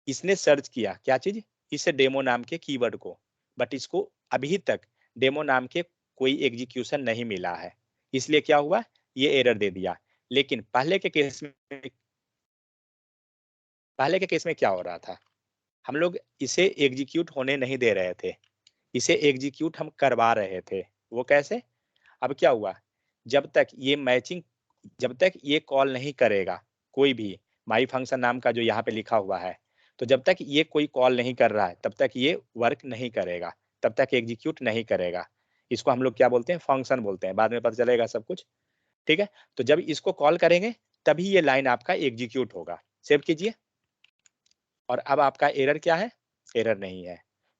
इसने सर्च किया क्या चीज, इस डेमो नाम के कीवर्ड को, बट इसको अभी तक डेमो नाम के कोई एग्जीक्यूशन नहीं मिला है, इसलिए क्या हुआ, ये एरर दे दिया। लेकिन पहले के केस में क्या हो रहा था, हम लोग इसे एग्जीक्यूट होने नहीं दे रहे थे, इसे एग्जीक्यूट हम करवा रहे थे। वो कैसे, अब क्या हुआ, जब तक ये मैचिंग, जब तक ये कॉल नहीं करेगा कोई भी, माई फंक्शन नाम का जो यहाँ पे लिखा हुआ है, तो जब तक ये कोई कॉल नहीं कर रहा है तब तक ये वर्क नहीं करेगा, तब तक एग्जीक्यूट नहीं करेगा। इसको हम लोग क्या बोलते हैं, फंक्शन बोलते हैं, बाद में पता चलेगा सब कुछ, ठीक है। तो जब इसको कॉल करेंगे तभी ये लाइन आपका एग्जीक्यूट होगा। सेव कीजिए, और अब आपका एरर क्या है, एरर नहीं है।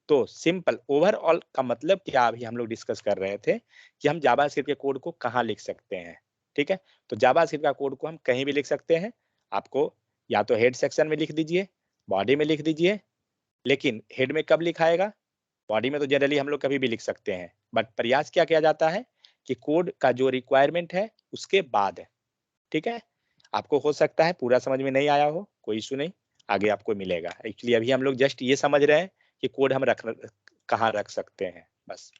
तो सिंपल ओवरऑल का मतलब क्या अभी हम लोग डिस्कस कर रहे थे कि हम जावास्क्रिप्ट के कोड को कहाँ लिख सकते हैं, ठीक है। तो जावास्क्रिप्ट का कोड को हम कहीं भी लिख सकते हैं, आपको या तो हेड सेक्शन में लिख दीजिए, बॉडी में लिख दीजिए, लेकिन हेड में कब लिखाएगा, बॉडी में तो जनरली हम लोग कभी भी लिख सकते हैं, बट प्रयास क्या किया जाता है कि कोड का जो रिक्वायरमेंट है उसके बाद है, ठीक है। आपको हो सकता है पूरा समझ में नहीं आया हो, कोई इशू नहीं, आगे आपको मिलेगा। एक्चुअली अभी हम लोग जस्ट ये समझ रहे हैं कि कोड हम कहाँ रख सकते हैं, बस।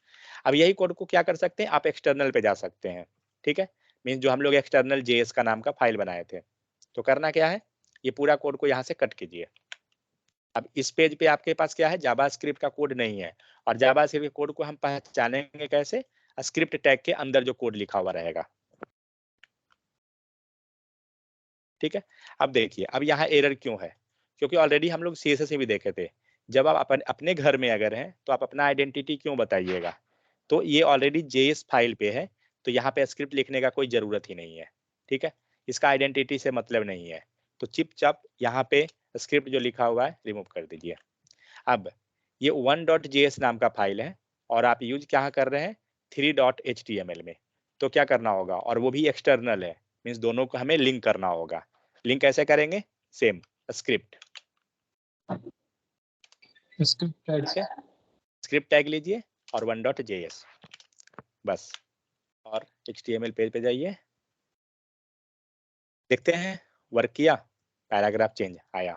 अब यही कोड को क्या कर सकते हैं, आप एक्सटर्नल पे जा सकते हैं, ठीक है। मीन्स जो हम लोग एक्सटर्नल जेएस का नाम का फाइल बनाए थे, तो करना क्या है, ये पूरा कोड को यहाँ से कट कीजिए। अब इस पेज पे आपके पास क्या है, जावास्क्रिप्ट का कोड नहीं है, और जावास्क्रिप्ट के कोड को हम पहचानेंगे कैसे, स्क्रिप्ट टैग के अंदर जो कोड लिखा हुआ रहेगा, ठीक है। अब देखिए, अब यहाँ एरर क्यों है, क्योंकि ऑलरेडी हम लोग सीएसएस में भी देखे थे, जब आप अपने घर में अगर हैं तो आप अपना आइडेंटिटी क्यों बताइएगा, तो ये ऑलरेडी जेएस फाइल पे है, तो यहाँ पे स्क्रिप्ट लिखने का कोई जरूरत ही नहीं है, ठीक है। इसका आइडेंटिटी से मतलब नहीं है, तो चिप चाप यहाँ पे स्क्रिप्ट जो लिखा हुआ है रिमूव कर दीजिए। अब ये 1.js नाम का फाइल है और आप यूज क्या कर रहे हैं, 3.html में, तो क्या करना होगा, और वो भी एक्सटर्नल है, मीन्स दोनों को हमें लिंक करना होगा। लिंक कैसे करेंगे, सेम स्क्रिप्ट, स्क्रिप्ट टैग लीजिए और 1.js बस, और HTML पेज पे जाइए, देखते हैं वर्क किया, पैराग्राफ चेंज आया,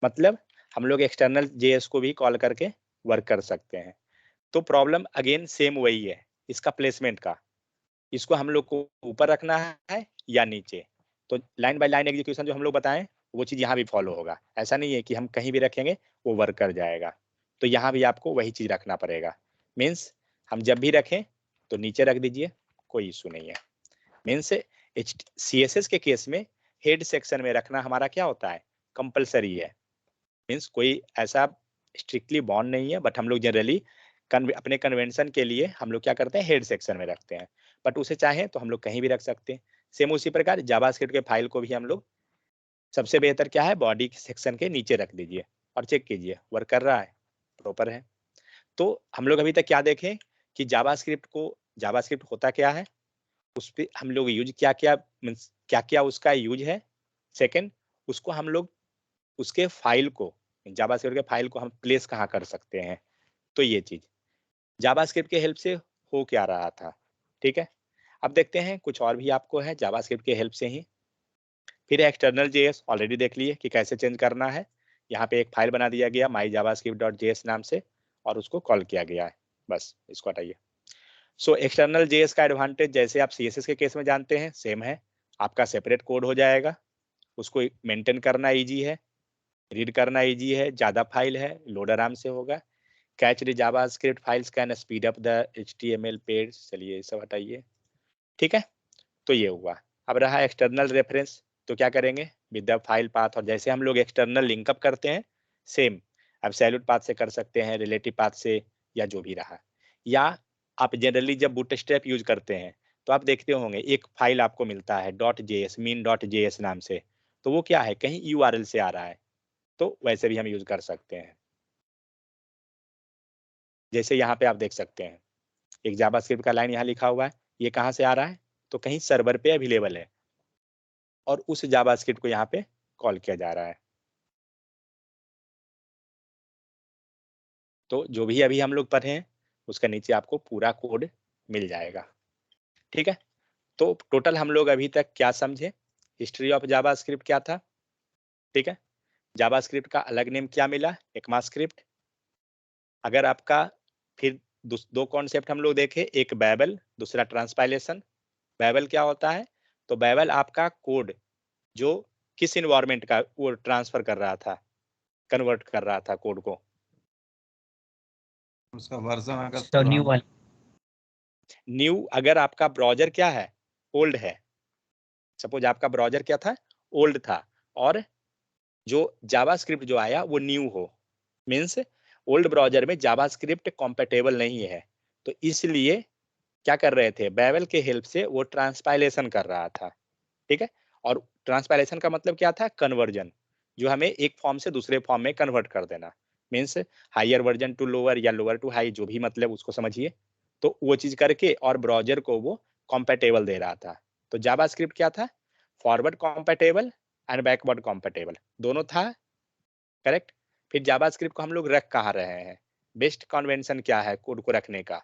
मतलब हम लोग एक्सटर्नल जेएस को भी कॉल करके वर्क कर सकते हैं। तो प्रॉब्लम अगेन सेम वही है, इसका प्लेसमेंट का, इसको हम लोग को ऊपर रखना है या नीचे। तो लाइन बाय लाइन एग्जीक्यूशन जो हम लोग बताएं वो चीज यहाँ भी फॉलो होगा, ऐसा नहीं है कि हम कहीं भी रखेंगे वो वर्क कर जाएगा, तो यहाँ भी आपको वही चीज रखना पड़ेगा। मीन्स हम जब भी रखें तो नीचे रख दीजिए, कोई इशू नहीं है। मीन्स CSS के केस में हेड सेक्शन में रखना हमारा क्या होता है, कंपलसरी है। मीन्स कोई ऐसा स्ट्रिक्टली बॉन्ड नहीं है, बट हम लोग जनरली अपने कन्वेंशन के लिए हम लोग क्या करते हैं, हेड सेक्शन में रखते हैं, बट उसे चाहे तो हम लोग कहीं भी रख सकते हैं। सेम उसी प्रकार जावास्क्रिप्ट के फाइल को भी हम लोग, सबसे बेहतर क्या है, बॉडी सेक्शन के नीचे रख दीजिए और चेक कीजिए वर्क कर रहा है, प्रॉपर है। तो हम लोग अभी तक क्या देखें कि जावास्क्रिप्ट होता क्या है, उस पर हम लोग यूज क्या क्या, मीन्स क्या क्या उसका यूज है। सेकेंड, उसको हम लोग उसके फाइल को, जावास्क्रिप्ट के फाइल को हम प्लेस कहाँ कर सकते हैं, तो ये चीज जावास्क्रिप्ट के हेल्प से हो क्या रहा था, ठीक है। अब देखते हैं कुछ और भी आपको है जावास्क्रिप्ट के हेल्प से ही। फिर एक्सटर्नल जेएस ऑलरेडी देख लिए कि कैसे चेंज करना है, यहाँ पे एक फाइल बना दिया गया myjavascript.js नाम से और उसको कॉल किया गया है, बस इसको हटाइए। सो एक्सटर्नल जेएस का एडवांटेज जैसे आप सीएसएस के केस में जानते हैं सेम है, आपका सेपरेट कोड हो जाएगा, उसको मेंटेन करना इजी है, रीड करना इजी है, ज्यादा फाइल है, लोड आराम से होगा। Cached JavaScript files can speed up the HTML page, चलिए ये सब हटाइए, ठीक है। तो ये हुआ। अब रहा एक्सटर्नल रेफरेंस, तो क्या करेंगे विद द फाइल पाथ, और जैसे हम लोग एक्सटर्नल लिंकअप करते हैं सेम एब्सोल्यूट पाथ से कर सकते हैं, रिलेटिव पाथ से, या जो भी रहा। या आप जनरली जब बूटस्ट्रैप यूज करते हैं तो आप देखते होंगे एक फाइल आपको मिलता है .js min.js नाम से, तो वो क्या है कहीं URL से आ रहा है, तो वैसे भी हम यूज कर सकते हैं। जैसे यहाँ पे आप देख सकते हैं एक जावास्क्रिप्ट का लाइन यहाँ लिखा हुआ है, ये कहाँ से आ रहा है, तो कहीं सर्वर पे अवेलेबल है और उस जावास्क्रिप्ट को यहाँ पे कॉल किया जा रहा है। तो जो भी अभी हम लोग पढ़े हैं उसका नीचे आपको पूरा कोड मिल जाएगा, ठीक है। तो टोटल हम लोग अभी तक क्या समझे, हिस्ट्री ऑफ जावास्क्रिप्ट क्या था, ठीक है। जावास्क्रिप्ट का अलग नेम क्या मिला, ECMAScript। अगर आपका फिर दो कॉन्सेप्ट हम लोग देखे, एक बैबल, दूसरा ट्रांसपाइलेशन। बैबल क्या होता है, तो बैबल आपका कोड जो किस इन्वायरमेंट का वो ट्रांसफर कर रहा था, कन्वर्ट कर रहा था कोड को, उसका वर्जन अगर तो न्यू वाली न्यू। अगर आपका ब्राउजर क्या है, ओल्ड है, सपोज आपका ब्राउजर क्या था, ओल्ड था, और जो जावास्क्रिप्ट जो आया वो न्यू हो, मीन्स ओल्ड ब्राउजर में जावास्क्रिप्ट कॉम्पेटेबल नहीं है, तो इसलिए क्या कर रहे थे, बैबल के हेल्प से वो ट्रांसपाइलेशन कर रहा था, ठीक है। और ट्रांसपाइलेशन का मतलब क्या था, कन्वर्जन, जो हमें एक फॉर्म से दूसरे फॉर्म में कन्वर्ट कर देना, means higher version to lower या लोअर टू हाई, जो भी मतलब उसको समझिए। तो वो चीज करके और ब्राउजर को वो कॉम्पेटेबल दे रहा था। तो जावास्क्रिप्ट क्या था, forward compatible and backward compatible दोनों था, करेक्ट। फिर जावास्क्रिप्ट को हम लोग रख कहाँ रहे हैं, बेस्ट कन्वेंशन क्या है कोड को रखने का,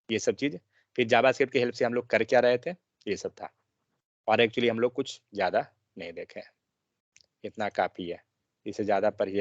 ये सब चीज। फिर जावास्क्रिप्ट की हेल्प से हम लोग कर क्या रहे थे, ये सब था। और एक्चुअली हम लोग कुछ ज्यादा नहीं देखे, इतना काफी है, इससे ज्यादा पढ़िएगा